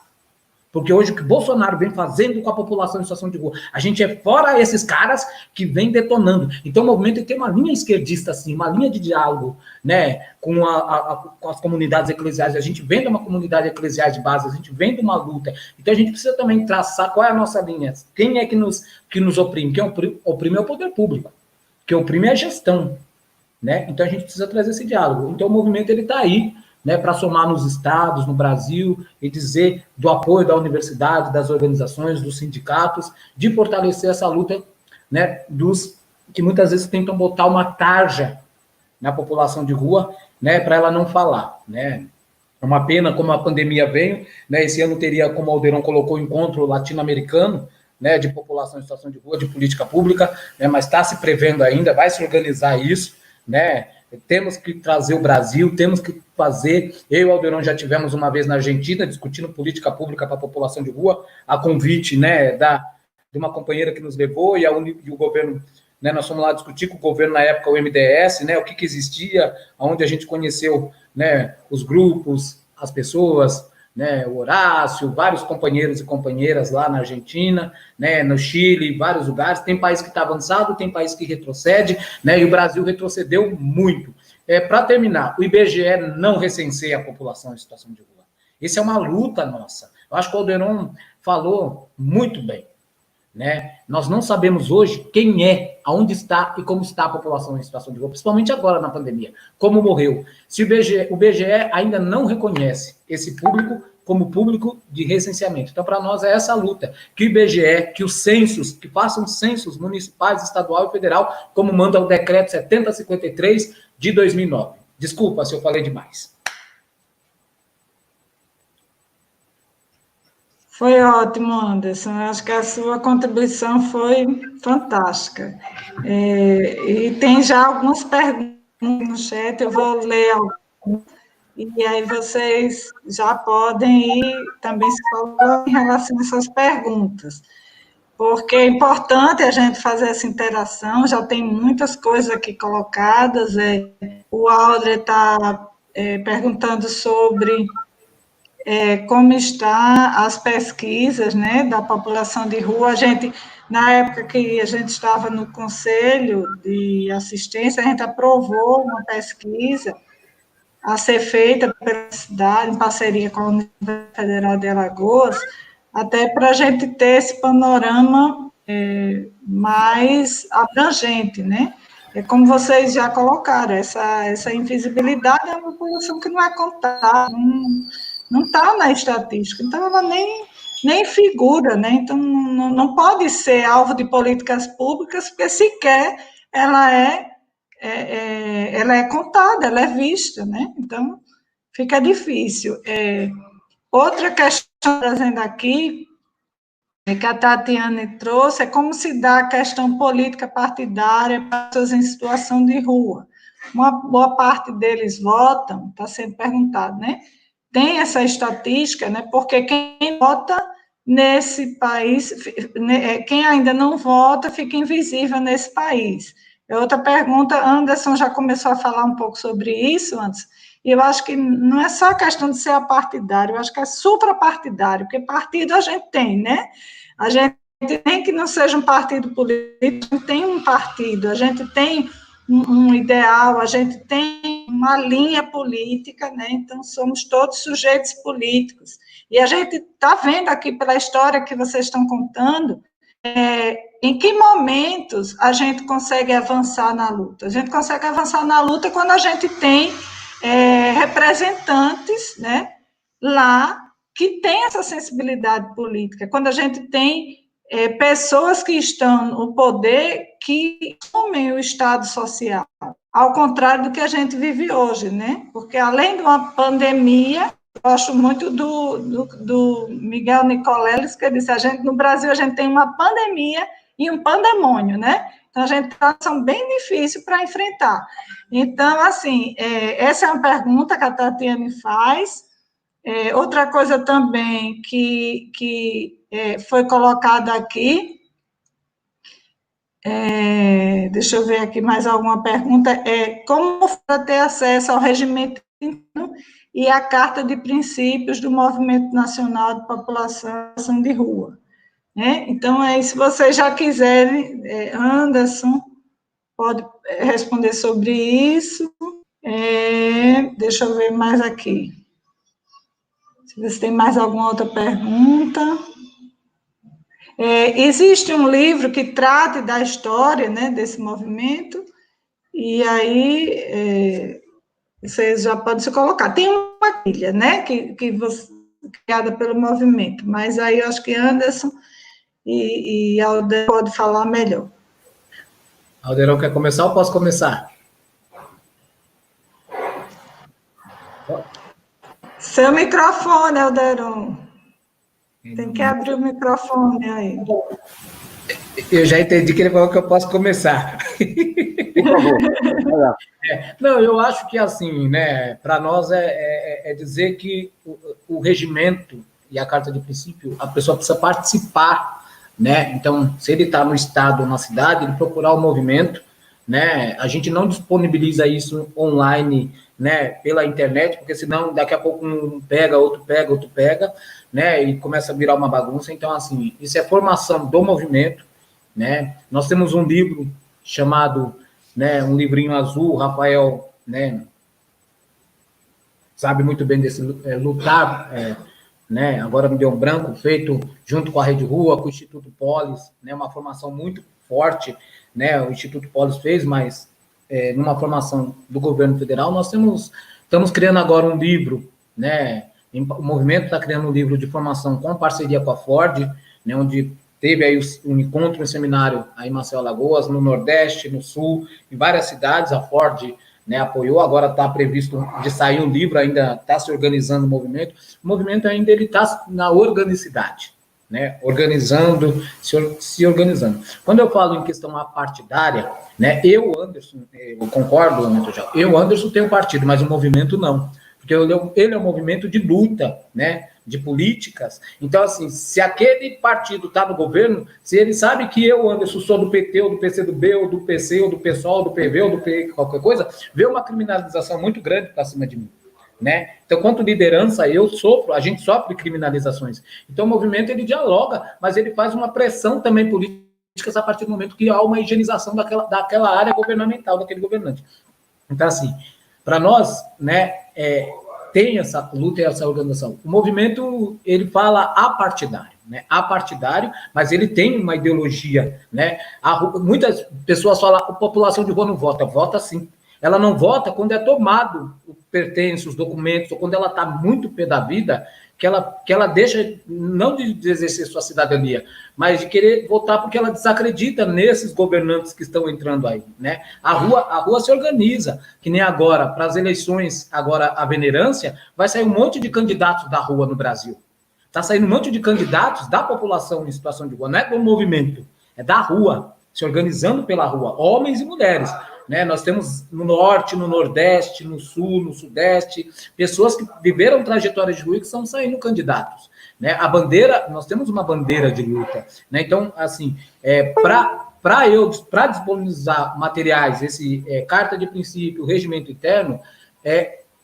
Porque hoje o que Bolsonaro vem fazendo com a população em situação de rua, a gente é fora esses caras que vem detonando. Então o movimento tem uma linha esquerdista, assim, uma linha de diálogo, né, com as comunidades eclesiais. A gente vem de uma comunidade eclesial de base, a gente vem de uma luta. Então a gente precisa também traçar qual é a nossa linha. Quem é que nos oprime? Quem oprime é o poder público. Quem oprime é a gestão, né? Então a gente precisa trazer esse diálogo. Então o movimento ele está aí, né, para somar nos estados, no Brasil, e dizer do apoio da universidade, das organizações, dos sindicatos, de fortalecer essa luta, né, dos que muitas vezes tentam botar uma tarja na população de rua, né, para ela não falar, né. É uma pena como a pandemia veio, né, esse ano teria, como o Aldeirão colocou, o encontro latino-americano, né, de população em situação de rua, de política pública, né, mas está se prevendo ainda, vai se organizar isso, né. Temos que trazer o Brasil, temos que fazer. Eu e o Aldeirão já tivemos uma vez na Argentina discutindo política pública para a população de rua, a convite, né, de uma companheira que nos levou e o governo, né, nós fomos lá discutir com o governo na época, o MDS, né, o que existia, onde a gente conheceu, né, os grupos, as pessoas, né, o Horácio, vários companheiros e companheiras lá na Argentina, né, no Chile, vários lugares. Tem país que está avançado, tem país que retrocede, né, e o Brasil retrocedeu muito. Para terminar, o IBGE não recenseia a população em situação de rua. Isso é uma luta nossa. Eu acho que o Aldeirão falou muito bem, né? Nós não sabemos hoje quem é, aonde está e como está a população em situação de rua, principalmente agora na pandemia, como morreu. Se o BGE ainda não reconhece esse público como público de recenseamento. Então, para nós é essa luta, que o IBGE, que os censos, que façam censos municipais, estadual e federal, como manda o decreto 7053 de 2009. Desculpa se eu falei demais. Foi ótimo, Anderson. Acho que a sua contribuição foi fantástica. E tem já algumas perguntas no chat, eu vou ler algumas, e aí vocês já podem ir também se falando em relação a essas perguntas, porque é importante a gente fazer essa interação, já tem muitas coisas aqui colocadas. O Aldre está perguntando sobre como está as pesquisas, né, da população de rua. A gente, na época que a gente estava no Conselho de Assistência, a gente aprovou uma pesquisa a ser feita pela cidade, em parceria com a Universidade Federal de Alagoas, até para a gente ter esse panorama mais abrangente, né? Como vocês já colocaram, essa invisibilidade é uma população que não é contada, não está na estatística, então ela nem figura, né? Então não pode ser alvo de políticas públicas, porque sequer ela é contada, ela é vista, né? Então fica difícil. Outra questão trazendo aqui, que a Tatiane trouxe, é como se dá a questão política partidária para pessoas em situação de rua. Uma boa parte deles votam, está sendo perguntado, né? Tem essa estatística, né? Porque quem vota nesse país, quem ainda não vota, fica invisível nesse país. Outra pergunta, Anderson já começou a falar um pouco sobre isso antes, e eu acho que não é só a questão de ser apartidário, eu acho que é suprapartidário, porque partido a gente tem, né? A gente tem que não seja um partido político, tem um partido, a gente tem um ideal, a gente tem uma linha política, né? Então somos todos sujeitos políticos. E a gente está vendo aqui pela história que vocês estão contando, em que momentos a gente consegue avançar na luta. A gente consegue avançar na luta quando a gente tem representantes, né, lá que tem essa sensibilidade política, quando a gente tem pessoas que estão no poder que assumem o Estado social, ao contrário do que a gente vive hoje, né? Porque além de uma pandemia, gosto muito do Miguel Nicoleles, que disse, no Brasil a gente tem uma pandemia e um pandemônio, né? Então, a gente tem uma situação bem difícil para enfrentar. Então, assim, essa é uma pergunta que a Tatiane faz. Outra coisa também que foi colocada aqui, deixa eu ver aqui mais alguma pergunta, como ter acesso ao regimento interno e à Carta de Princípios do Movimento Nacional de População de Rua. Né? Então, se vocês já quiserem, Anderson pode responder sobre isso. Deixa eu ver mais aqui. Se tem mais alguma outra pergunta. Existe um livro que trate da história, né, desse movimento, e aí vocês já podem se colocar. Tem uma trilha, né, criada pelo movimento, mas aí eu acho que Anderson e Alder pode falar melhor. Alderão, quer começar ou posso começar? Seu microfone, Alderon. Tem que abrir o microfone aí. Eu já entendi que ele falou que eu posso começar. Por favor. Não, eu acho que assim, né, para nós é dizer que o regimento e a carta de princípio, a pessoa precisa participar, né? Então, se ele está no estado ou na cidade, ele procurar o movimento, né? A gente não disponibiliza isso online, né, pela internet, porque senão daqui a pouco um pega, outro pega, né, e começa a virar uma bagunça. Então, assim, isso é formação do movimento, né? Nós temos um livro chamado, né, um livrinho azul, Rafael, né, sabe muito bem desse lutar, né, agora me deu um branco, feito junto com a Rede Rua, com o Instituto Polis, né, uma formação muito forte, né, o Instituto Polis fez, mas numa formação do governo federal, nós estamos criando agora um livro, né, o movimento está criando um livro de formação com parceria com a Ford, né, onde teve aí um encontro, um seminário aí em Maceió, Alagoas, no Nordeste, no Sul, em várias cidades, a Ford, né, apoiou, agora está previsto de sair um livro, ainda está se organizando o movimento ainda ele está na organicidade, né, organizando, se organizando. Quando eu falo em questão apartidária, né, eu, Anderson, eu concordo, Anderson, tenho partido, mas o movimento não, porque ele é um movimento de luta, né, de políticas. Então, assim, se aquele partido está no governo, se ele sabe que eu, Anderson, sou do PT, ou do PCdoB, ou do PC, ou do PSOL, ou do PV, ou do PE, qualquer coisa, vê uma criminalização muito grande para cima de mim, né? Então, quanto liderança, a gente sofre criminalizações. Então, o movimento, ele dialoga, mas ele faz uma pressão também política a partir do momento que há uma higienização daquela área governamental, daquele governante. Então, assim, para nós, né, tem essa luta e essa organização. O movimento, ele fala apartidário, né? Apartidário, mas ele tem uma ideologia, né? Muitas pessoas falam, a população de rua não vota. Vota sim. Ela não vota quando é tomado o pertence, os documentos, ou quando ela está muito pé da vida, que ela deixa, não de exercer sua cidadania, mas de querer votar porque ela desacredita nesses governantes que estão entrando aí, né? A rua se organiza, que nem agora, para as eleições, agora a venerância, vai sair um monte de candidatos da rua no Brasil. Está saindo um monte de candidatos da população em situação de rua, não é do movimento, é da rua, se organizando pela rua, homens e mulheres, né? Nós temos no Norte, no Nordeste, no Sul, no Sudeste, pessoas que viveram trajetórias de rua e que estão saindo candidatos, né? A bandeira, nós temos uma bandeira de luta, né? Então, assim, para disponibilizar materiais, carta de princípio, regimento interno,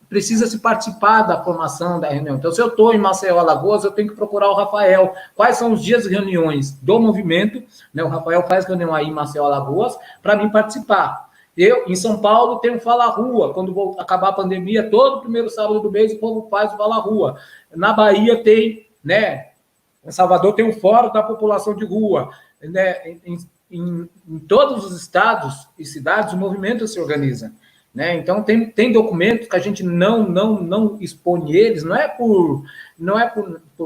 precisa se participar da formação da reunião. Então, se eu estou em Maceió, Alagoas, eu tenho que procurar o Rafael. Quais são os dias de reuniões do movimento? Né? O Rafael faz reunião aí em Maceió, Alagoas, para mim participar. Eu, em São Paulo, tenho Fala Rua. Quando acabar a pandemia, todo primeiro sábado do mês, o povo faz o Fala Rua. Na Bahia tem, né? Em Salvador tem o Fórum da População de Rua. Né? Em todos os estados e cidades, o movimento se organiza. Né? Então, tem documentos que a gente não expõe eles, não é por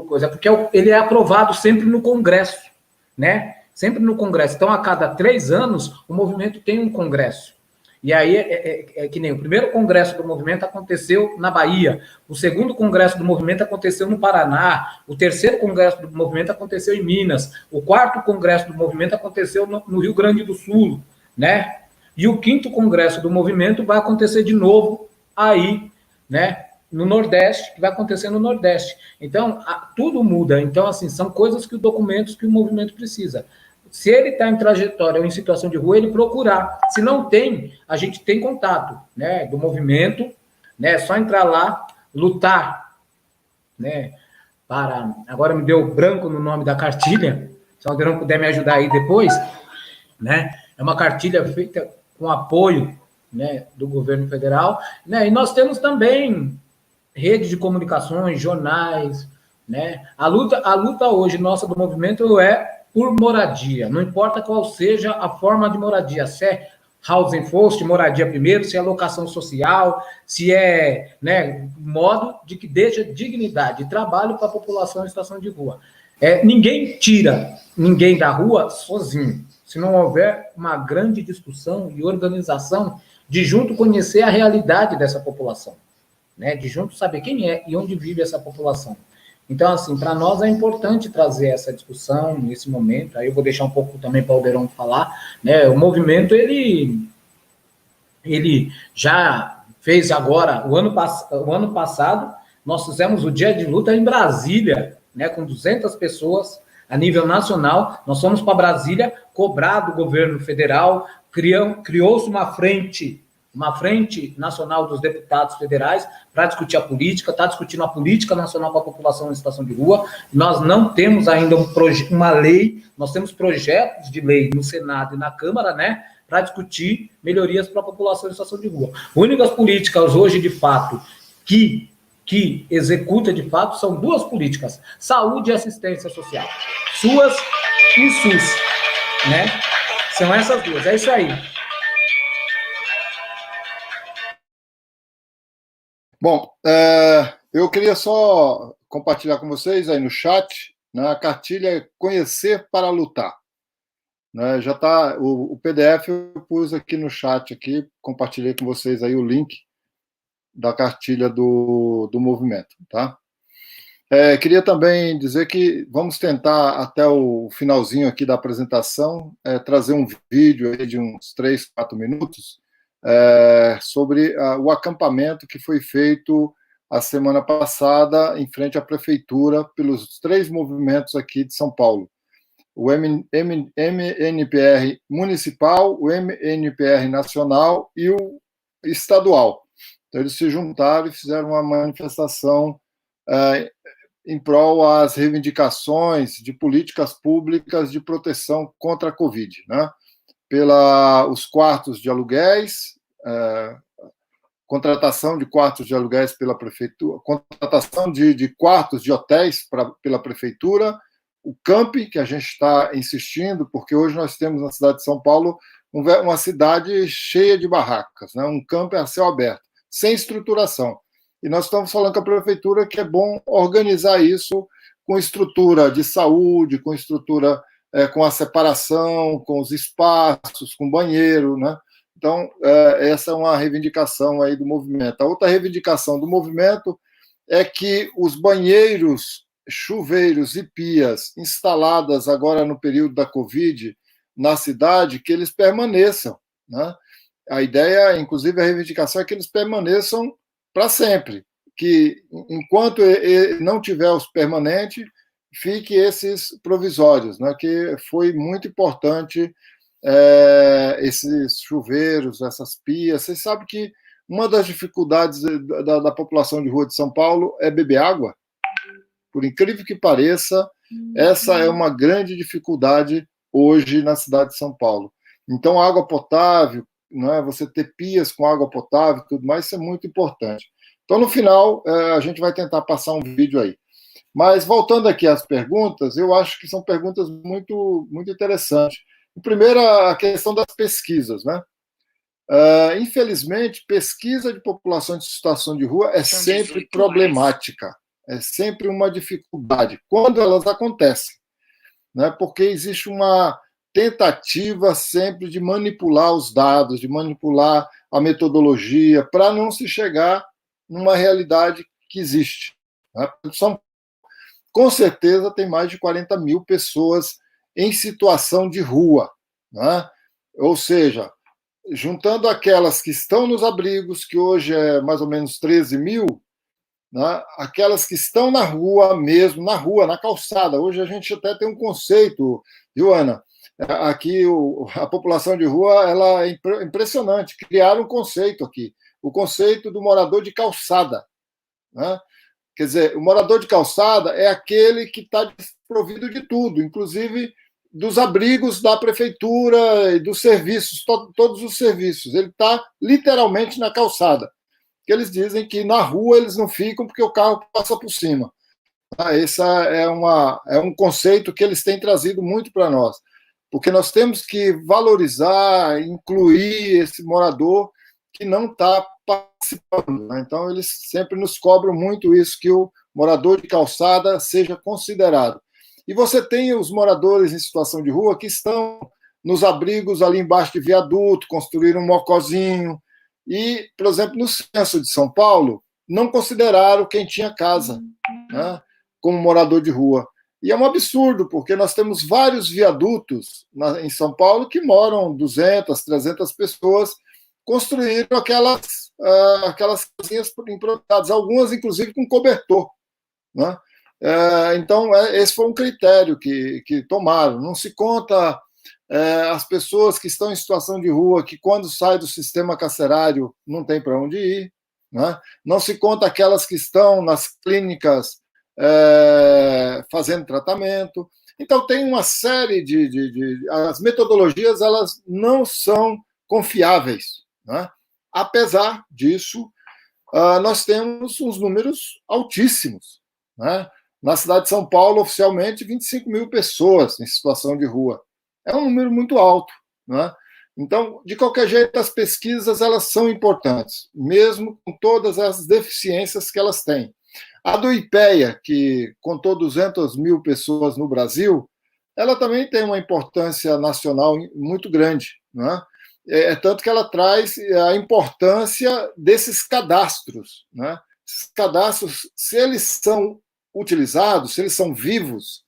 coisa, é porque ele é aprovado sempre no Congresso, né? Sempre no Congresso. Então, a cada 3 anos, o movimento tem um Congresso. E aí é que nem o primeiro congresso do movimento aconteceu na Bahia, o segundo congresso do movimento aconteceu no Paraná, o terceiro congresso do movimento aconteceu em Minas, o quarto congresso do movimento aconteceu no Rio Grande do Sul, né? E o quinto congresso do movimento vai acontecer de novo aí, né? No Nordeste, que vai acontecer no Nordeste. Então, tudo muda. Então, assim, são coisas que documentos que o movimento precisa. Se ele está em trajetória ou em situação de rua, ele procurar. Se não tem, a gente tem contato, né, do movimento, né, é só entrar lá, lutar, né, para... Agora me deu branco no nome da cartilha, se o Aldeirão puder me ajudar aí depois, né, é uma cartilha feita com apoio, né, do governo federal, né, e nós temos também rede de comunicações, jornais, né, a luta hoje nossa do movimento é por moradia, não importa qual seja a forma de moradia, se é housing first, moradia primeiro, se é locação social, se é, né, modo de que deixa dignidade e trabalho para a população em situação de rua. Ninguém tira ninguém da rua sozinho, se não houver uma grande discussão e organização de junto conhecer a realidade dessa população, né, de junto saber quem é e onde vive essa população. Então, assim, para nós é importante trazer essa discussão nesse momento. Aí eu vou deixar um pouco também para o Aldeirão falar, né? O movimento, ele já fez agora, o ano passado, nós fizemos o dia de luta em Brasília, né? Com 200 pessoas a nível nacional. Nós fomos para Brasília cobrar do governo federal, criou-se uma frente nacional dos deputados federais para discutir a política, está discutindo a política nacional para a população em situação de rua. Nós não temos ainda uma lei, nós temos projetos de lei no Senado e na Câmara, né, para discutir melhorias para a população em situação de rua. Únicas políticas hoje, de fato, que executa de fato são duas políticas: saúde e assistência social, SUAS e SUS, né? São essas duas, é isso aí. Bom, eu queria só compartilhar com vocês aí no chat, né, a cartilha Conhecer para Lutar. Né, já está o PDF, eu pus aqui no chat, aqui, compartilhei com vocês aí o link da cartilha do movimento. Tá? Queria também dizer que vamos tentar, até o finalzinho aqui da apresentação, trazer um vídeo aí de uns 3, 4 minutos, sobre o acampamento que foi feito a semana passada em frente à prefeitura pelos 3 movimentos aqui de São Paulo: o MNPR municipal, o MNPR nacional e o estadual. Então, eles se juntaram e fizeram uma manifestação em prol às reivindicações de políticas públicas de proteção contra a Covid, né? Os quartos de aluguéis, contratação de quartos de aluguéis pela prefeitura, contratação de quartos de hotéis pela prefeitura, o camp, que a gente está insistindo, porque hoje nós temos na cidade de São Paulo uma cidade cheia de barracas, né? Um camp a céu aberto, sem estruturação. E nós estamos falando com a prefeitura que é bom organizar isso com estrutura de saúde, com estrutura com a separação, com os espaços, com banheiro, né? Então, essa é uma reivindicação aí do movimento. A outra reivindicação do movimento é que os banheiros, chuveiros e pias instaladas agora no período da Covid na cidade, que eles permaneçam, né? A ideia, inclusive, a reivindicação é que eles permaneçam para sempre, que enquanto não tiver os permanentes, fique esses provisórios, né? Que foi muito importante esses chuveiros, essas pias. Vocês sabem que uma das dificuldades da população de rua de São Paulo é beber água. Por incrível que pareça, essa é uma grande dificuldade hoje na cidade de São Paulo. Então, água potável, né, você ter pias com água potável e tudo mais, isso é muito importante. Então, no final, a gente vai tentar passar um vídeo aí. Mas, voltando aqui às perguntas, eu acho que são perguntas muito, muito interessantes. Primeiro, a questão das pesquisas, né? Infelizmente, pesquisa de população de situação de rua é sempre problemática, é sempre uma dificuldade, quando elas acontecem, né? Porque existe uma tentativa sempre de manipular os dados, de manipular a metodologia, para não se chegar numa realidade que existe. Com certeza, tem mais de 40 mil pessoas em situação de rua, né? Ou seja, juntando aquelas que estão nos abrigos, que hoje é mais ou menos 13 mil, né? Aquelas que estão na rua mesmo, na rua, na calçada. Hoje a gente até tem um conceito, viu, Ana? Aqui a população de rua ela é impressionante. Criaram um conceito aqui, o conceito do morador de calçada, né? Quer dizer, o morador de calçada é aquele que está desprovido de tudo, inclusive dos abrigos da prefeitura e dos serviços, todos os serviços. Ele está literalmente na calçada. Que eles dizem que na rua eles não ficam porque o carro passa por cima. Esse é um conceito que eles têm trazido muito para nós, porque nós temos que valorizar, incluir esse morador que não está participando, né? Então, eles sempre nos cobram muito isso, que o morador de calçada seja considerado. E você tem os moradores em situação de rua que estão nos abrigos ali embaixo de viaduto, construíram um mocozinho, e, por exemplo, no censo de São Paulo, não consideraram quem tinha casa, né, como morador de rua. E é um absurdo, porque nós temos vários viadutos em São Paulo que moram 200, 300 pessoas, construíram aquelas casinhas improvisadas, algumas, inclusive, com cobertor, né? Então, esse foi um critério que tomaram. Não se conta as pessoas que estão em situação de rua, que quando sai do sistema carcerário não tem para onde ir, né? Não se conta aquelas que estão nas clínicas fazendo tratamento. Então, tem uma série as metodologias elas não são confiáveis, né? Apesar disso, nós temos uns números altíssimos, né? Na cidade de São Paulo, oficialmente, 25 mil pessoas em situação de rua. É um número muito alto, né? Então, de qualquer jeito, as pesquisas elas são importantes, mesmo com todas as deficiências que elas têm. A do IPEA, que contou 200 mil pessoas no Brasil, ela também tem uma importância nacional muito grande, né? Tanto que ela traz a importância desses cadastros, né? Esses cadastros, se eles são utilizados, se eles são vivos,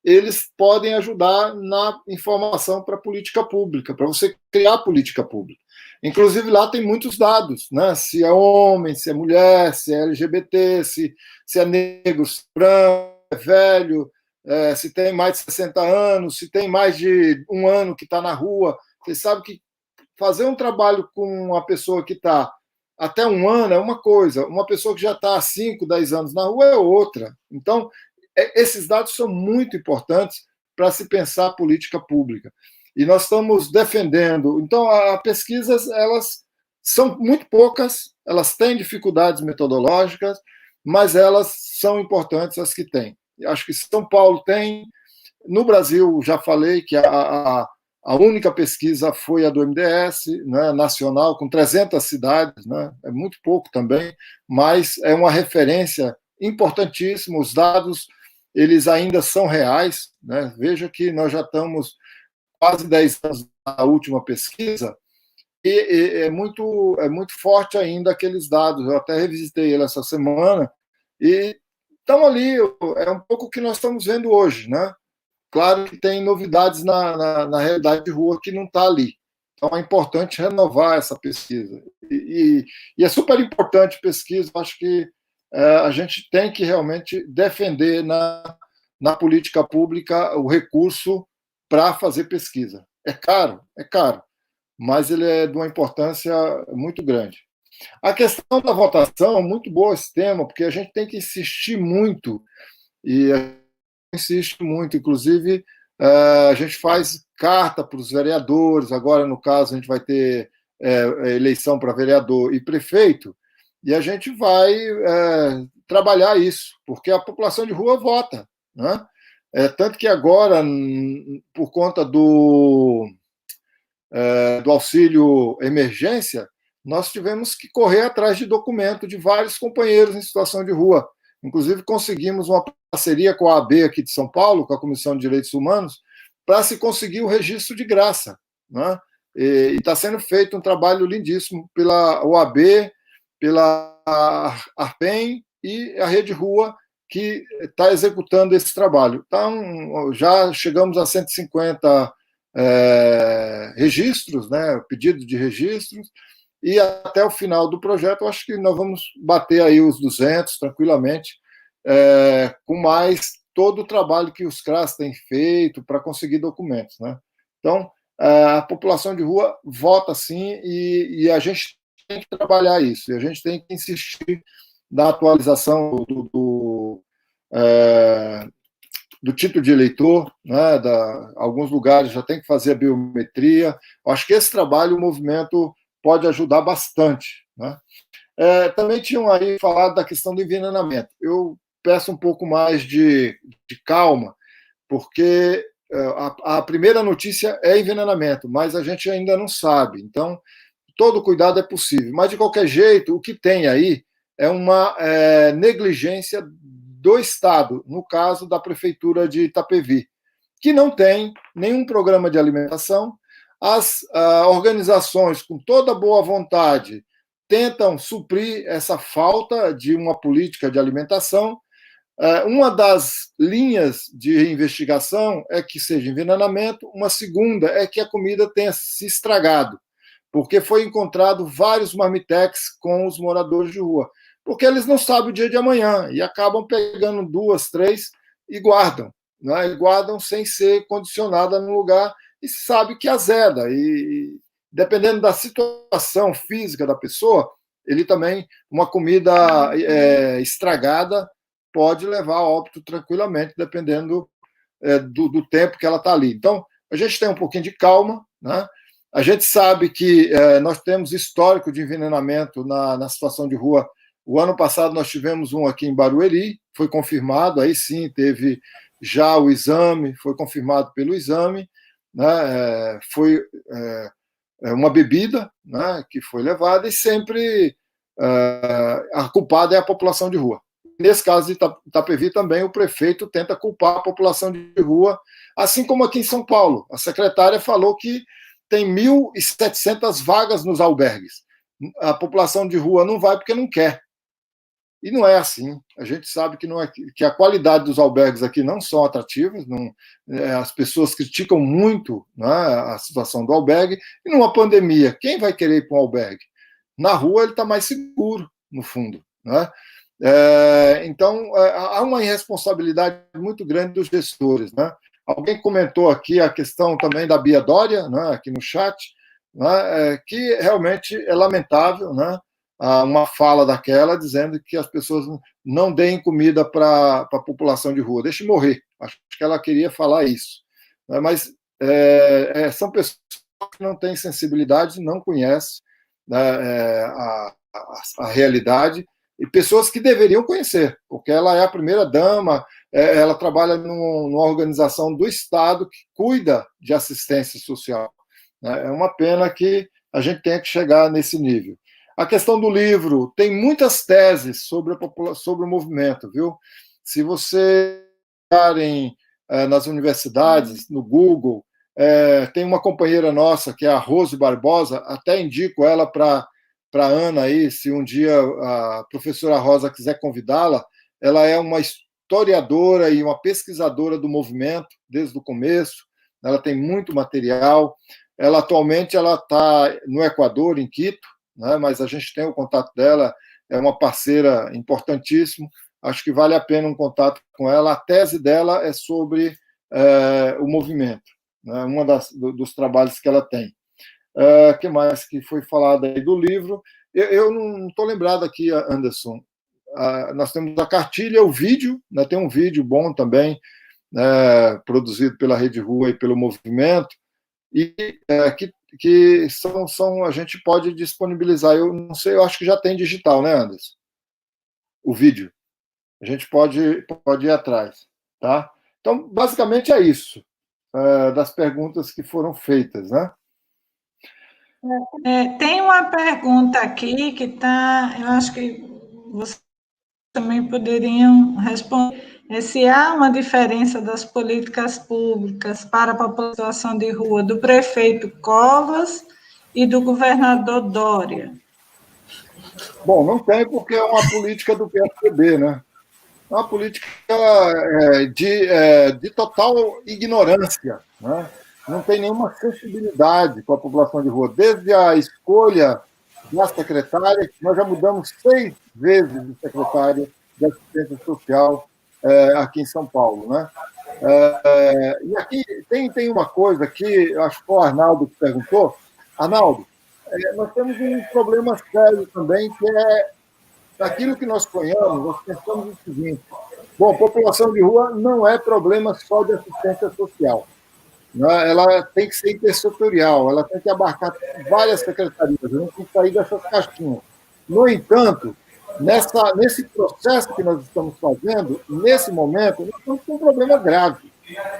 eles podem ajudar na informação para a política pública, para você criar política pública. Inclusive, lá tem muitos dados, né? Se é homem, se é mulher, se é LGBT, se é negro, se é branco, se é velho, se tem mais de 60 anos, se tem mais de um ano que está na rua. Você sabe que fazer um trabalho com uma pessoa que está até um ano é uma coisa, uma pessoa que já está há 5, 10 anos na rua é outra. Então, esses dados são muito importantes para se pensar a política pública. E nós estamos defendendo. Então, as pesquisas elas são muito poucas, elas têm dificuldades metodológicas, mas elas são importantes as que têm. Acho que São Paulo tem. No Brasil, já falei que a única pesquisa foi a do MDS, né, nacional, com 300 cidades, né, é muito pouco também, mas é uma referência importantíssima. Os dados eles ainda são reais, né? Veja que nós já estamos quase 10 anos na última pesquisa e é muito forte ainda aqueles dados. Eu até revisitei ele essa semana e estão ali, é um pouco o que nós estamos vendo hoje, né? Claro que tem novidades na realidade de rua que não está ali. Então é importante renovar essa pesquisa. E é super importante pesquisa, acho que a gente tem que realmente defender na política pública o recurso para fazer pesquisa. É caro, mas ele é de uma importância muito grande. A questão da votação, muito boa esse tema, porque a gente tem que insistir muito, e a gente insiste muito, inclusive a gente faz carta para os vereadores, agora no caso a gente vai ter eleição para vereador e prefeito, e a gente vai trabalhar isso, porque a população de rua vota, né? Tanto que agora, por conta do auxílio emergência, nós tivemos que correr atrás de documento de vários companheiros em situação de rua. Inclusive, conseguimos uma parceria com a AB aqui de São Paulo, com a Comissão de Direitos Humanos, para se conseguir o registro de graça, né? E está sendo feito um trabalho lindíssimo pela OAB, pela Arpen e a Rede Rua, que está executando esse trabalho. Então, já chegamos a 150 registros, né, pedido de registros, e até o final do projeto, eu acho que nós vamos bater aí os 200 tranquilamente, com mais todo o trabalho que os CRAS têm feito para conseguir documentos, né? Então, a população de rua vota sim, e a gente tem que trabalhar isso, e a gente tem que insistir na atualização do título de eleitor, né? Alguns lugares já tem que fazer a biometria. Eu acho que esse trabalho o movimento pode ajudar bastante, né? Também tinham aí falado da questão do envenenamento. Eu peço um pouco mais de calma, porque a primeira notícia é envenenamento, mas a gente ainda não sabe. Então, todo cuidado é possível. Mas, de qualquer jeito, o que tem aí é uma negligência do Estado, no caso da Prefeitura de Itapevi, que não tem nenhum programa de alimentação. As organizações, com toda boa vontade, tentam suprir essa falta de uma política de alimentação. Uma das linhas de investigação é que seja envenenamento, uma segunda é que a comida tenha se estragado, porque foi encontrado vários marmitex com os moradores de rua, porque eles não sabem o dia de amanhã e acabam pegando 2, 3 e guardam, né? E guardam sem ser condicionada no lugar e sabe que azeda. E dependendo da situação física da pessoa, ele também, uma comida estragada pode levar a óbito tranquilamente, dependendo do tempo que ela está ali. Então, a gente tem um pouquinho de calma, né? A gente sabe que nós temos histórico de envenenamento na situação de rua. O ano passado nós tivemos um aqui em Barueri, foi confirmado, aí sim teve já o exame, foi confirmado pelo exame, né? Foi uma bebida, né, que foi levada, e sempre a culpada é a população de rua. Nesse caso de Itapevi também, o prefeito tenta culpar a população de rua, assim como aqui em São Paulo. A secretária falou que tem 1.700 vagas nos albergues. A população de rua não vai porque não quer. E não é assim. A gente sabe que, não é, que a qualidade dos albergues aqui não são atrativas, as pessoas criticam muito, né, a situação do albergue, e numa pandemia, quem vai querer ir para um albergue? Na rua ele está mais seguro, no fundo, né? Então, há uma irresponsabilidade muito grande dos gestores, né? Alguém comentou aqui a questão também da Bia Dória, né, aqui no chat, né, que realmente é lamentável, né, uma fala daquela dizendo que as pessoas não deem comida para a população de rua, deixe morrer. Acho que ela queria falar isso, né, mas são pessoas que não têm sensibilidade, não conhecem, né, a realidade, e pessoas que deveriam conhecer, porque ela é a primeira-dama, ela trabalha numa organização do Estado que cuida de assistência social. É uma pena que a gente tenha que chegar nesse nível. A questão do livro, tem muitas teses sobre o movimento, viu? Se você estarem nas universidades, no Google, tem uma companheira nossa, que é a Rose Barbosa, até indico ela para a Ana aí, se um dia a professora Rosa quiser convidá-la. Ela é uma historiadora e uma pesquisadora do movimento desde o começo, ela tem muito material. Ela atualmente está no Equador, em Quito, né, mas a gente tem o contato dela, é uma parceira importantíssima, acho que vale a pena um contato com ela. A tese dela é sobre o movimento, né, dos trabalhos que ela tem. O que mais que foi falado aí do livro? Eu não estou lembrado aqui, Anderson. Nós temos a cartilha, o vídeo, né, tem um vídeo bom também, produzido pela Rede Rua e pelo movimento, e que a gente pode disponibilizar. Eu não sei, eu acho que já tem digital, né, Anderson? O vídeo. A gente pode ir atrás. Tá? Então, basicamente é isso, das perguntas que foram feitas, né? Tem uma pergunta aqui que está, eu acho que vocês também poderiam responder. se há uma diferença das políticas públicas para a população de rua do prefeito Covas e do governador Dória. Bom, não tem, porque é uma política do PSDB, né? É uma política de total ignorância, né? Não tem nenhuma sensibilidade com a população de rua. Desde a escolha da secretária, nós já mudamos 6 vezes de secretária de assistência social aqui em São Paulo, né? E aqui tem uma coisa que acho que foi o Arnaldo que perguntou. Arnaldo, nós temos um problema sério também, que é daquilo que nós sonhamos, nós pensamos o seguinte: bom, população de rua não é problema só de assistência social, né? Ela tem que ser intersetorial, ela tem que abarcar várias secretarias, a gente tem que sair dessas caixinhas. No entanto, nesse processo que nós estamos fazendo, nesse momento, nós estamos com um problema grave,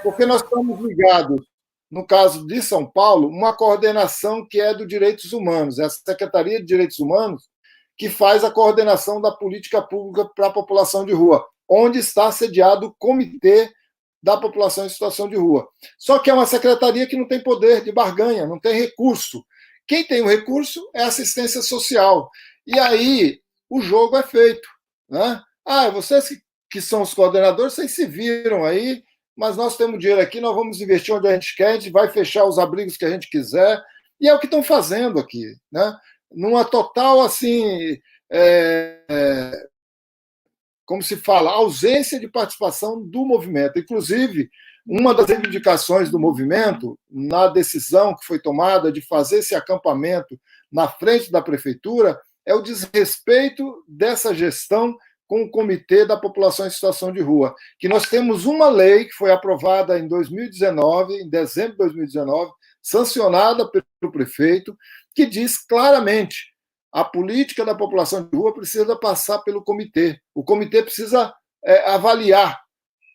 porque nós estamos ligados, no caso de São Paulo, uma coordenação que é do Direitos Humanos, é a Secretaria de Direitos Humanos, que faz a coordenação da política pública para a população de rua, onde está sediado o Comitê da População em Situação de Rua. Só que é uma secretaria que não tem poder de barganha, não tem recurso. Quem tem o recurso é a assistência social. E aí o jogo é feito, né? Vocês que são os coordenadores, vocês se viram aí, mas nós temos dinheiro aqui, nós vamos investir onde a gente quer, a gente vai fechar os abrigos que a gente quiser, e é o que estão fazendo aqui, né? Numa total, assim, como se fala, ausência de participação do movimento. Inclusive, uma das reivindicações do movimento, na decisão que foi tomada de fazer esse acampamento na frente da prefeitura, é o desrespeito dessa gestão com o Comitê da População em Situação de Rua, que nós temos uma lei que foi aprovada em 2019, em dezembro de 2019, sancionada pelo prefeito, que diz claramente: a política da população de rua precisa passar pelo comitê. O comitê precisa avaliar.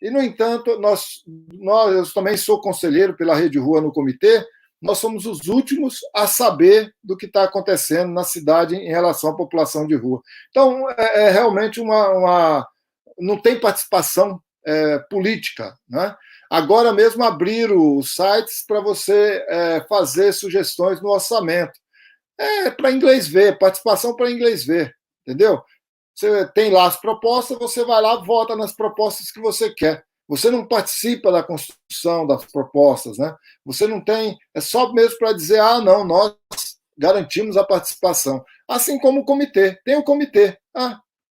E, no entanto, eu também sou conselheiro pela Rede Rua no comitê, nós somos os últimos a saber do que está acontecendo na cidade em relação à população de rua. Então, realmente não tem participação política, né? Agora mesmo abriram os sites para você fazer sugestões no orçamento. Para inglês ver, participação para inglês ver, entendeu? Você tem lá as propostas, você vai lá, vota nas propostas que você quer. Você não participa da construção das propostas, né? Você não tem, é só mesmo para dizer, não, nós garantimos a participação. Assim como o comitê, tem o comitê,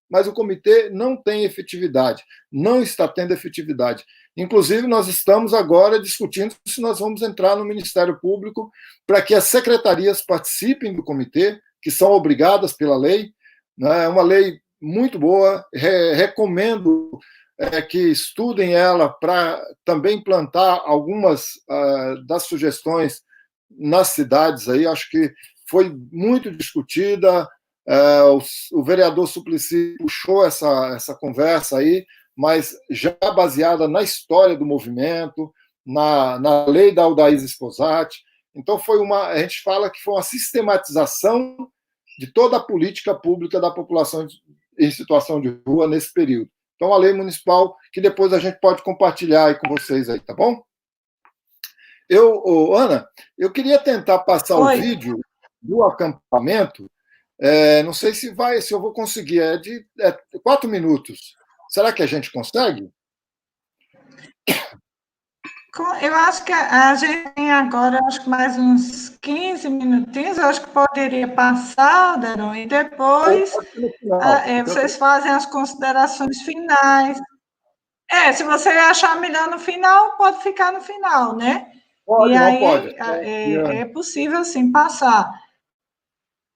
mas o comitê não tem efetividade, não está tendo efetividade. Inclusive, nós estamos agora discutindo se nós vamos entrar no Ministério Público para que as secretarias participem do comitê, que são obrigadas pela lei, né? É uma lei muito boa, recomendo que estudem ela para também implantar algumas das sugestões nas cidades aí. Acho que foi muito discutida, o vereador Suplicy puxou essa conversa aí, mas já baseada na história do movimento, na lei da Aldaís Esposati. Então, a gente fala que foi uma sistematização de toda a política pública da população em situação de rua nesse período. Então, a lei municipal, que depois a gente pode compartilhar aí com vocês aí, tá bom? Ana, eu queria tentar passar o vídeo do acampamento. Não sei se eu vou conseguir. É de 4 minutos. Será que a gente consegue? Eu acho que a gente tem agora, acho que mais uns 15 minutinhos, eu acho que poderia passar, Deron, e depois vocês fazem as considerações finais. Se você achar melhor no final, pode ficar no final, né? Pode. É possível, sim, passar.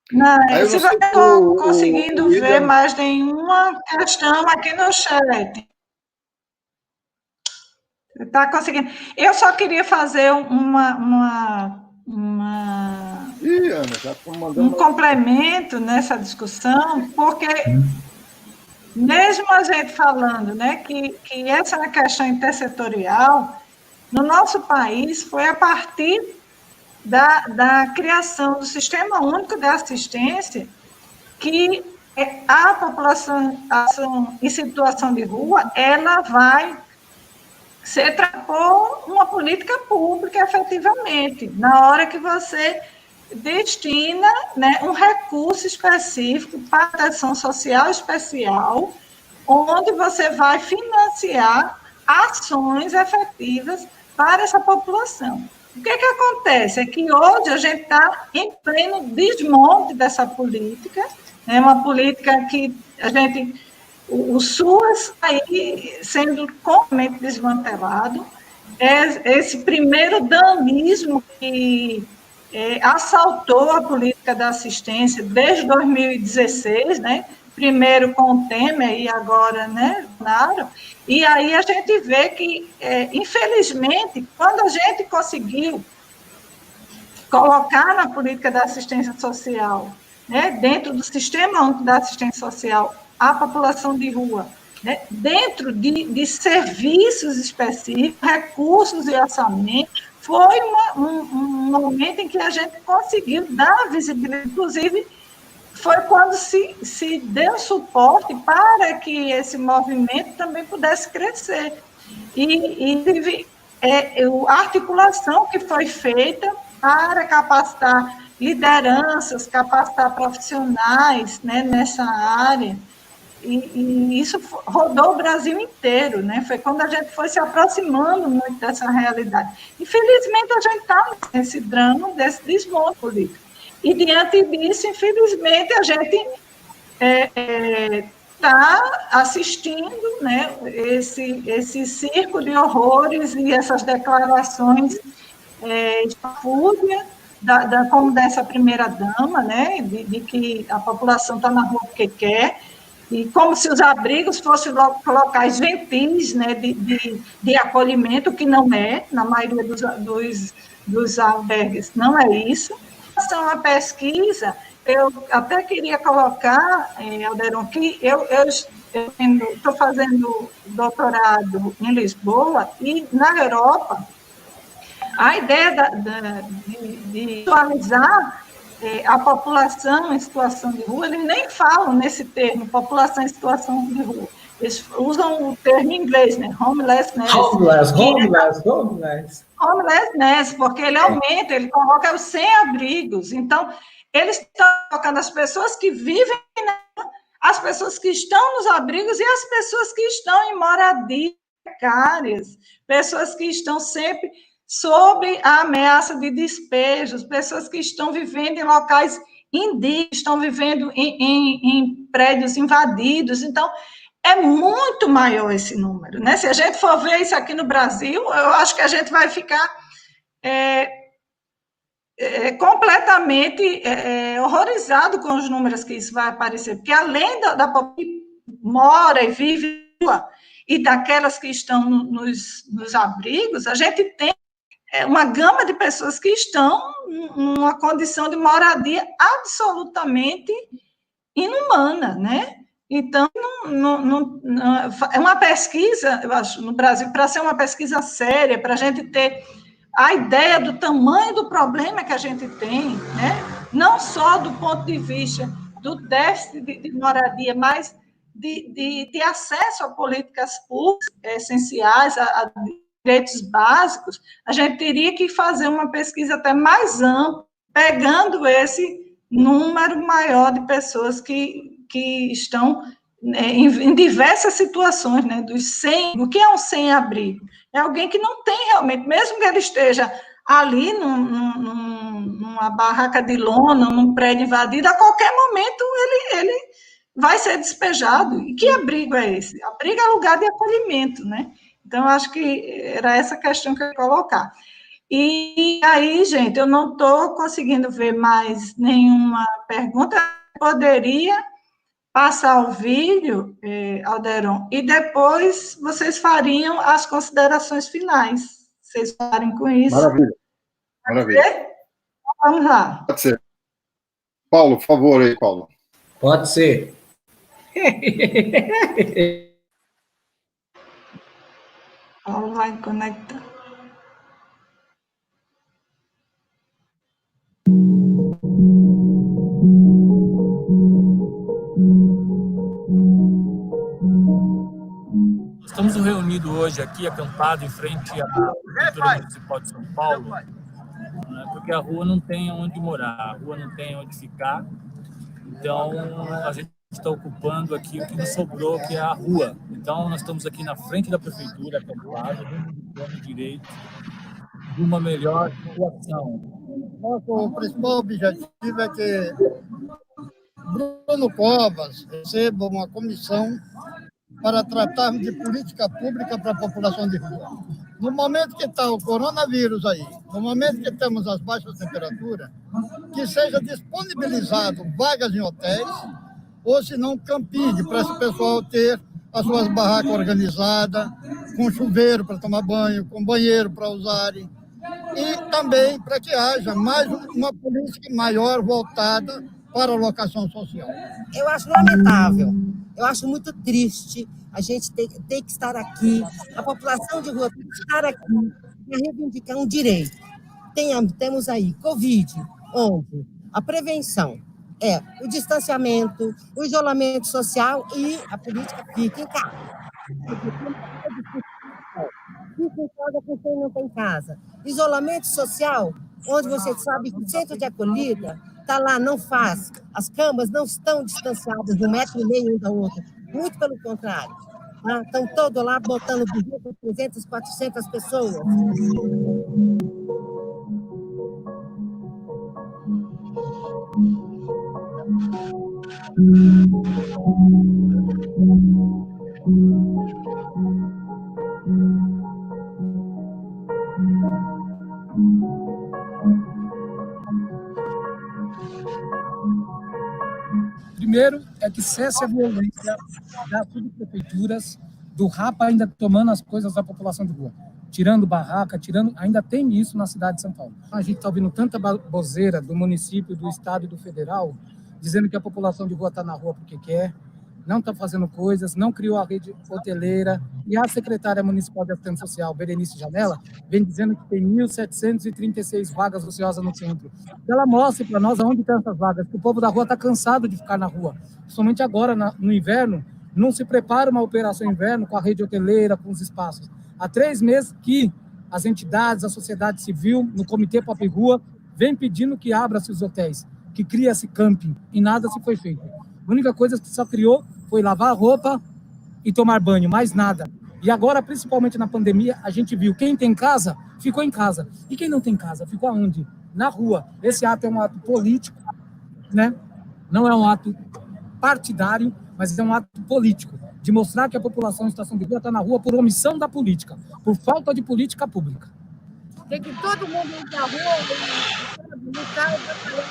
Se você não estou conseguindo ver mais nenhuma questão aqui no chat. Está conseguindo. Eu só queria fazer um complemento nessa discussão, porque mesmo a gente falando, né, que essa é uma questão intersetorial, no nosso país foi a partir da criação do Sistema Único de Assistência que a população em situação de rua, ela vai ser por uma política pública, efetivamente, na hora que você destina, né, um recurso específico para atenção social especial, onde você vai financiar ações efetivas para essa população. O que acontece? É que hoje a gente está em pleno desmonte dessa política, é uma política que a gente, o SUAS aí sendo completamente desmantelado, esse primeiro danismo que assaltou a política da assistência desde 2016, né? Primeiro com o Temer e agora, né, Bolsonaro. E aí a gente vê que, infelizmente, quando a gente conseguiu colocar na política da assistência social, né, dentro do sistema único da assistência social, a população de rua, né, dentro de serviços específicos, recursos e orçamento, foi um momento em que a gente conseguiu dar visibilidade, inclusive foi quando se deu suporte para que esse movimento também pudesse crescer. E teve a articulação que foi feita para capacitar lideranças, capacitar profissionais, né, nessa área, e isso rodou o Brasil inteiro, né? Foi quando a gente foi se aproximando muito dessa realidade. Infelizmente, a gente está nesse drama, desse desmonte político. E, diante disso, infelizmente, a gente está assistindo, né, esse circo de horrores e essas declarações espúrias, como dessa primeira-dama, né, de que a população está na rua porque quer, e como se os abrigos fossem locais gentis, né, de acolhimento, que não é, na maioria dos albergues não é isso. Então, a pesquisa, eu até queria colocar, Alderon, que eu estou fazendo doutorado em Lisboa, e na Europa, a ideia de visualizar a população em situação de rua, eles nem falam nesse termo, população em situação de rua. Eles usam o termo em inglês, né? Homelessness. Homelessness, porque ele aumenta, ele coloca os sem-abrigos. Então, eles estão colocando as pessoas que vivem, as pessoas que estão nos abrigos e as pessoas que estão em moradias precárias, pessoas que estão sempre sob a ameaça de despejos, pessoas que estão vivendo em locais indignos, estão vivendo em prédios invadidos. Então, é muito maior esse número, né? Se a gente for ver isso aqui no Brasil, eu acho que a gente vai ficar completamente horrorizado com os números que isso vai aparecer, porque além da população que mora e vive e daquelas que estão nos abrigos, a gente tem uma gama de pessoas que estão numa condição de moradia absolutamente inumana, né? Então, é uma pesquisa, eu acho, no Brasil, para ser uma pesquisa séria, para a gente ter a ideia do tamanho do problema que a gente tem, né? Não só do ponto de vista do déficit de moradia, mas de acesso a políticas públicas essenciais, a direitos básicos, a gente teria que fazer uma pesquisa até mais ampla, pegando esse número maior de pessoas que estão em diversas situações, né, o que é um sem-abrigo? É alguém que não tem realmente, mesmo que ele esteja ali numa barraca de lona, num prédio invadido, a qualquer momento ele vai ser despejado. E que abrigo é esse? Abrigo é lugar de acolhimento, né? Então, acho que era essa questão que eu ia colocar. E aí, gente, eu não estou conseguindo ver mais nenhuma pergunta. Eu poderia passar o vídeo, Alderon, e depois vocês fariam as considerações finais. Vocês parem com isso. Maravilha. Maravilha. Então, vamos lá. Pode ser. Paulo, por favor, aí, Paulo. Pode ser. Paulo vai conectar. estamos reunidos hoje aqui, acampados em frente à Prefeitura Municipal de São Paulo, né, porque a rua não tem onde morar, a rua não tem onde ficar. Então, a gente está ocupando aqui o que nos sobrou, que é a rua. Então, nós estamos aqui na frente da Prefeitura, acampados, reivindicando direito de uma melhor situação. Nosso principal objetivo é que Bruno Covas receba uma comissão para tratarmos de política pública para a população de rua. No momento que está o coronavírus aí, no momento que temos as baixas temperaturas, que seja disponibilizado vagas em hotéis, ou se não camping, para esse pessoal ter as suas barracas organizadas, com chuveiro para tomar banho, com banheiro para usarem, e também para que haja mais uma política maior voltada para a locação social. Eu acho lamentável, eu acho muito triste a gente tem que estar aqui, a população de rua tem que estar aqui para reivindicar um direito. Temos aí Covid, onde a prevenção é o distanciamento, o isolamento social e a política fica em casa. Fica em casa com quem não tem casa. Isolamento social, onde você sabe que o centro de acolhida está lá, não faz. As camas não estão distanciadas de 1,5 metro um da outra. Muito pelo contrário. Tá? Estão todos lá botando 200, 300, 400 pessoas. Primeiro é que cesse a violência das subprefeituras, do Rapa ainda tomando as coisas da população de rua, tirando barraca, ainda tem isso na cidade de São Paulo. A gente está ouvindo tanta baboseira do município, do estado e do federal, dizendo que a população de rua está na rua porque quer, não está fazendo coisas, não criou a rede hoteleira, e a secretária municipal de assistência social, Berenice Janela, vem dizendo que tem 1.736 vagas ociosas no centro. Ela mostra para nós onde estão essas vagas, que o povo da rua está cansado de ficar na rua. Somente agora, no inverno, não se prepara uma operação inverno com a rede hoteleira, com os espaços. Há 3 meses que as entidades, a sociedade civil, no Comitê Pop Rua, vem pedindo que abra-se os hotéis, que cria-se camping, e nada se foi feito. A única coisa que só criou foi lavar roupa e tomar banho, mais nada. E agora, principalmente na pandemia, a gente viu quem tem casa, ficou em casa. E quem não tem casa, ficou aonde? Na rua. Esse ato é um ato político, né? Não é um ato partidário, mas é um ato político, de mostrar que a população em situação de rua está na rua por omissão da política, por falta de política pública. Tem que todo mundo ir para a rua, lutar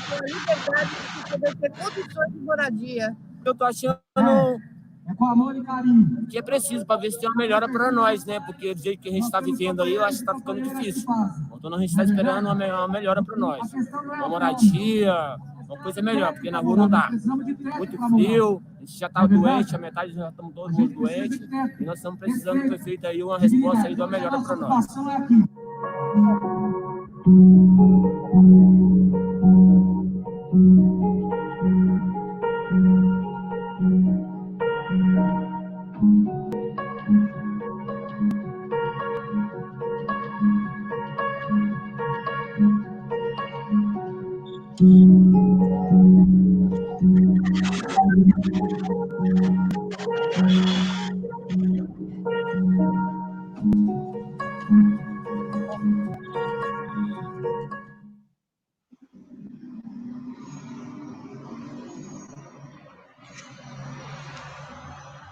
pela liberdade de poder ter condições de moradia. Eu estou achando com amor e carinho. Que é preciso para ver se tem uma melhora para nós, né? Porque do jeito que a gente está vivendo aí, eu acho que está ficando difícil. Então a gente está esperando uma melhora para nós. Uma moradia, uma coisa melhor, porque na rua não dá. Muito frio, a gente já está doente, a metade já estamos todos doentes, e nós estamos precisando do prefeito aí uma resposta aí de uma melhora para nós.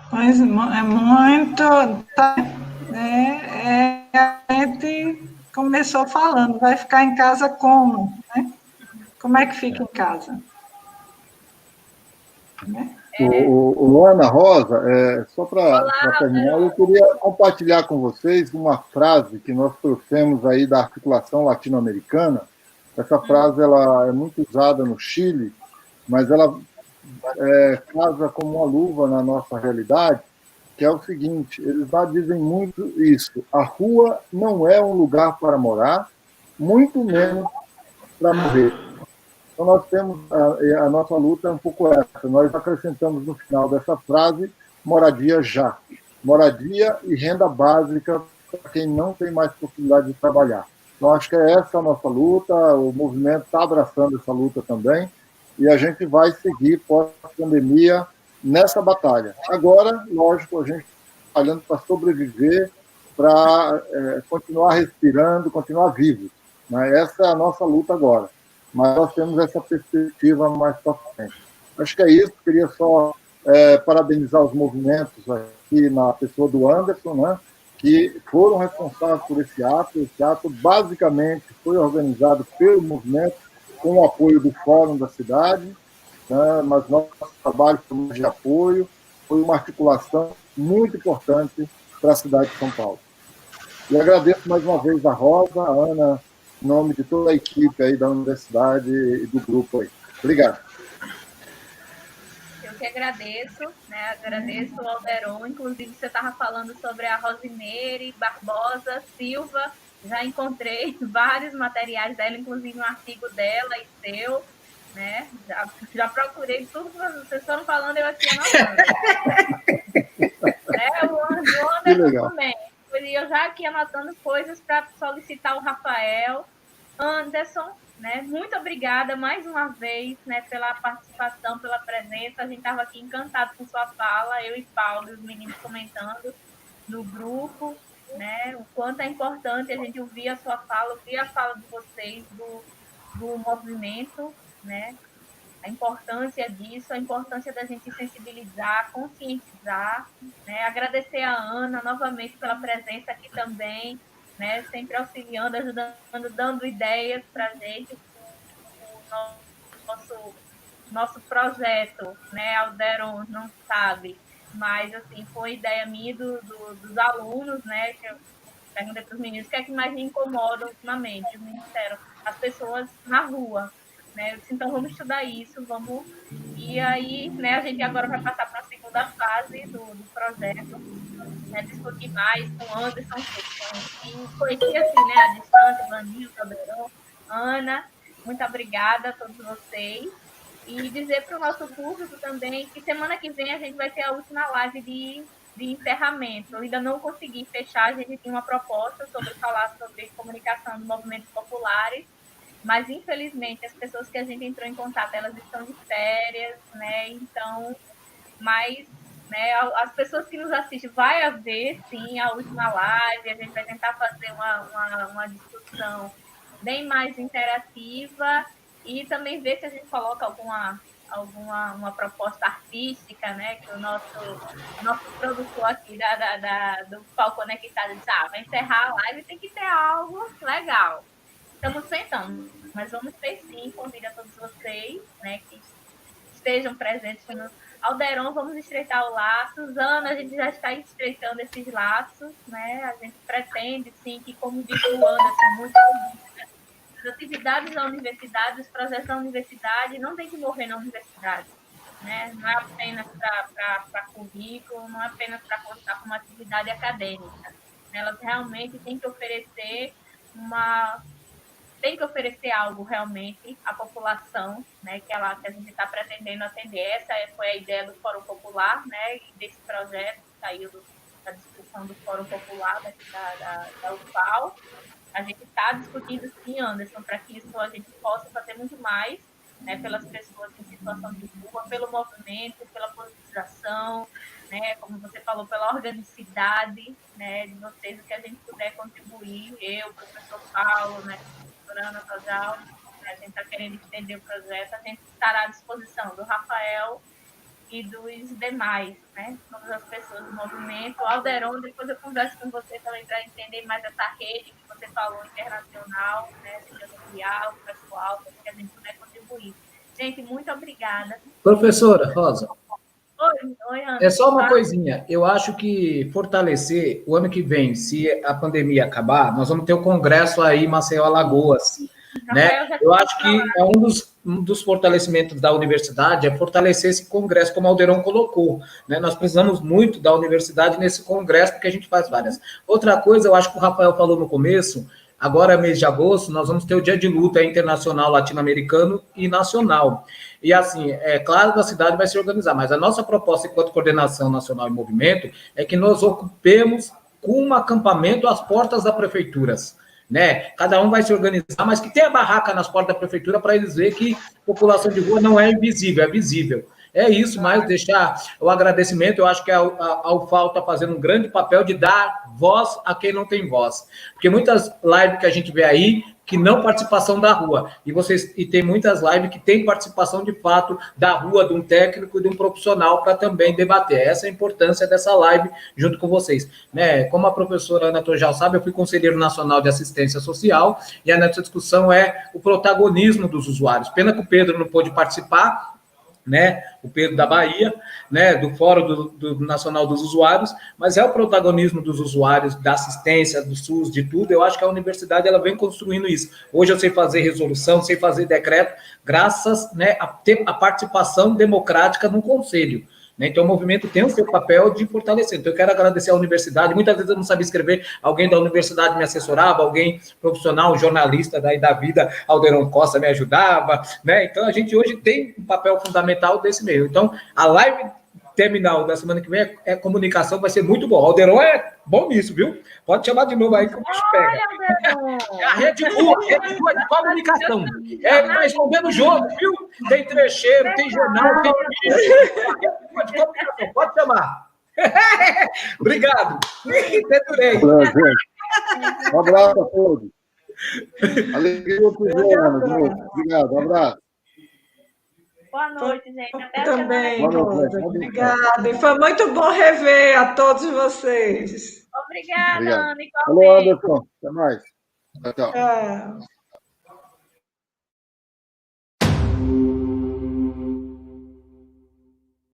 Pois é muito. A gente começou falando, vai ficar em casa como? Né? Como é que fica em casa? Ana Rosa, só para terminar, eu queria compartilhar com vocês uma frase que nós trouxemos aí da articulação latino-americana. Essa frase ela é muito usada no Chile, mas ela casa como uma luva na nossa realidade, que é o seguinte: eles lá dizem muito isso: a rua não é um lugar para morar, muito menos para morrer. Então, nós temos a nossa luta é um pouco essa. Nós acrescentamos no final dessa frase moradia já. moradia e renda básica para quem não tem mais possibilidade de trabalhar. Então, acho que essa é a nossa luta, o movimento está abraçando essa luta também, e a gente vai seguir pós-pandemia nessa batalha. Agora, lógico, a gente está trabalhando para sobreviver, para continuar respirando, continuar vivo. Né? Essa é a nossa luta agora. Mas nós temos essa perspectiva mais para frente. Acho que é isso. Queria só parabenizar os movimentos aqui na pessoa do Anderson, né? Que foram responsáveis por esse ato. Esse ato, basicamente, foi organizado pelo movimento, com o apoio do Fórum da cidade, né? Mas nosso trabalho foi de apoio, foi uma articulação muito importante para a cidade de São Paulo. E agradeço mais uma vez a Rosa, a Ana, em nome de toda a equipe aí da universidade e do grupo aí. Obrigado. Eu que agradeço, né? Agradeço ao Alderon, inclusive você estava falando sobre a Rosimeire Barbosa Silva, já encontrei vários materiais dela, inclusive um artigo dela e seu, né? Já procurei tudo que vocês foram falando, eu aqui anotando. O Anderson também. Eu já aqui anotando coisas para solicitar o Rafael. Anderson, né? Muito obrigada mais uma vez, né, pela participação, pela presença. A gente estava aqui encantado com sua fala, eu e Paulo, e os meninos comentando no grupo, né? O quanto é importante a gente ouvir a sua fala, ouvir a fala de vocês, do movimento, né? A importância disso, a importância da gente sensibilizar, conscientizar, né? Agradecer a Ana novamente pela presença aqui também, né? Sempre auxiliando, ajudando, dando ideias para a gente, o nosso projeto, né? Alderon não sabe, mas assim, foi ideia minha dos alunos, né? Que eu perguntei para os meninos o que é que mais me incomoda ultimamente. Eles me disseram, as pessoas na rua. Né? Eu disse, então vamos estudar isso, vamos. E aí, né, a gente agora vai passar para a segunda fase do projeto, né, discutir mais com o Anderson, e conheci assim, né, a distância, Vanil, Caldeirão, Ana, muito obrigada a todos vocês. E dizer para o nosso público também que semana que vem a gente vai ter a última live de encerramento. Eu ainda não consegui fechar, a gente tinha uma proposta sobre falar sobre comunicação de movimentos populares, mas infelizmente as pessoas que a gente entrou em contato, elas estão de férias, né? Então, mas, né, as pessoas que nos assistem, vai haver sim a última live, a gente vai tentar fazer uma discussão bem mais interativa e também ver se a gente coloca uma proposta artística, né? Que o nosso produtor aqui do Palco Conectado disse, vai encerrar a live, tem que ter algo legal. Estamos tentando, mas vamos ter sim, convido a todos vocês, né, que estejam presentes no Alderon, vamos estreitar o laço. Ana, a gente já está estreitando esses laços, né? A gente pretende, sim, que, como disse o Anderson, as atividades da universidade, os projetos da universidade não tem que morrer na universidade, né? Não é apenas para currículo, não é apenas para constar como atividade acadêmica. Elas realmente têm que oferecer algo realmente à população, né, que a gente está pretendendo atender. Essa foi a ideia do Fórum Popular, né, e desse projeto que saiu da discussão do Fórum Popular da UFAL. A gente está discutindo, sim, Anderson, para que isso a gente possa fazer muito mais, né, pelas pessoas em situação de rua, pelo movimento, pela politização, né, como você falou, pela organicidade, né, de vocês, o que a gente puder contribuir, eu, o professor Paulo, né, Ana Casal, a gente está querendo estender o projeto, a gente estará à disposição do Rafael e dos demais, né? Todas as pessoas do movimento. O Alderon, depois eu converso com você também para entender mais essa rede que você falou, internacional, né? Social, pessoal, que a gente puder contribuir. Gente, muito obrigada. Professora Rosa. Oi, Ana. É só uma coisinha. Eu acho que fortalecer o ano que vem, se a pandemia acabar, nós vamos ter o congresso aí em Maceió, Alagoas. Né? Eu acho que é um dos fortalecimentos da universidade é fortalecer esse congresso, como o Alderon colocou. Né? Nós precisamos muito da universidade nesse congresso, porque a gente faz várias. Outra coisa, eu acho que o Rafael falou no começo, agora mês de agosto, nós vamos ter o Dia de Luta Internacional Latino-Americano e Nacional. E assim, é claro que a cidade vai se organizar, mas a nossa proposta enquanto Coordenação Nacional e Movimento é que nós ocupemos com um acampamento às portas das prefeituras, né? Cada um vai se organizar, mas que tenha barraca nas portas da prefeitura para eles verem que população de rua não é invisível, é visível. É isso, mas deixar o agradecimento, eu acho que a UFAL está fazendo um grande papel de dar voz a quem não tem voz. Porque muitas lives que a gente vê aí, que não participação da rua. E tem muitas lives que tem participação, de fato, da rua, de um técnico e de um profissional para também debater. Essa é a importância dessa live junto com vocês. Né? Como a professora Ana Torjal sabe, eu fui conselheiro nacional de assistência social e a nossa discussão é o protagonismo dos usuários. Pena que o Pedro não pôde participar, né, o Pedro da Bahia, né, do Fórum do Nacional dos Usuários, mas é o protagonismo dos usuários, da assistência, do SUS, de tudo. Eu acho que a universidade ela vem construindo isso. Hoje eu sei fazer resolução, sei fazer decreto, graças, né, a ter a participação democrática no conselho. Né? Então, o movimento tem o seu papel de fortalecer. Então, eu quero agradecer à universidade. Muitas vezes eu não sabia escrever, alguém da universidade me assessorava, alguém profissional, um jornalista daí da vida, Alderon Costa, me ajudava. Né? Então, a gente hoje tem um papel fundamental desse meio. Então, a live terminal da semana que vem é comunicação, vai ser muito bom. Alderon é bom nisso, viu? Pode chamar de novo aí que o bicho pega. É a rede rua de comunicação. É, ele tá respondendo o jogo, viu? Tem trecheiro, tem jornal, tem de comunicação. Pode chamar. Obrigado. Dedurei. Um abraço a todos. Alegria por ver, Ana. Obrigado, um abraço. Boa noite, gente. Até também. Obrigada. E foi muito bom rever a todos vocês. Obrigada, Ana. Alô, Anderson. Até mais. Tchau. Tchau.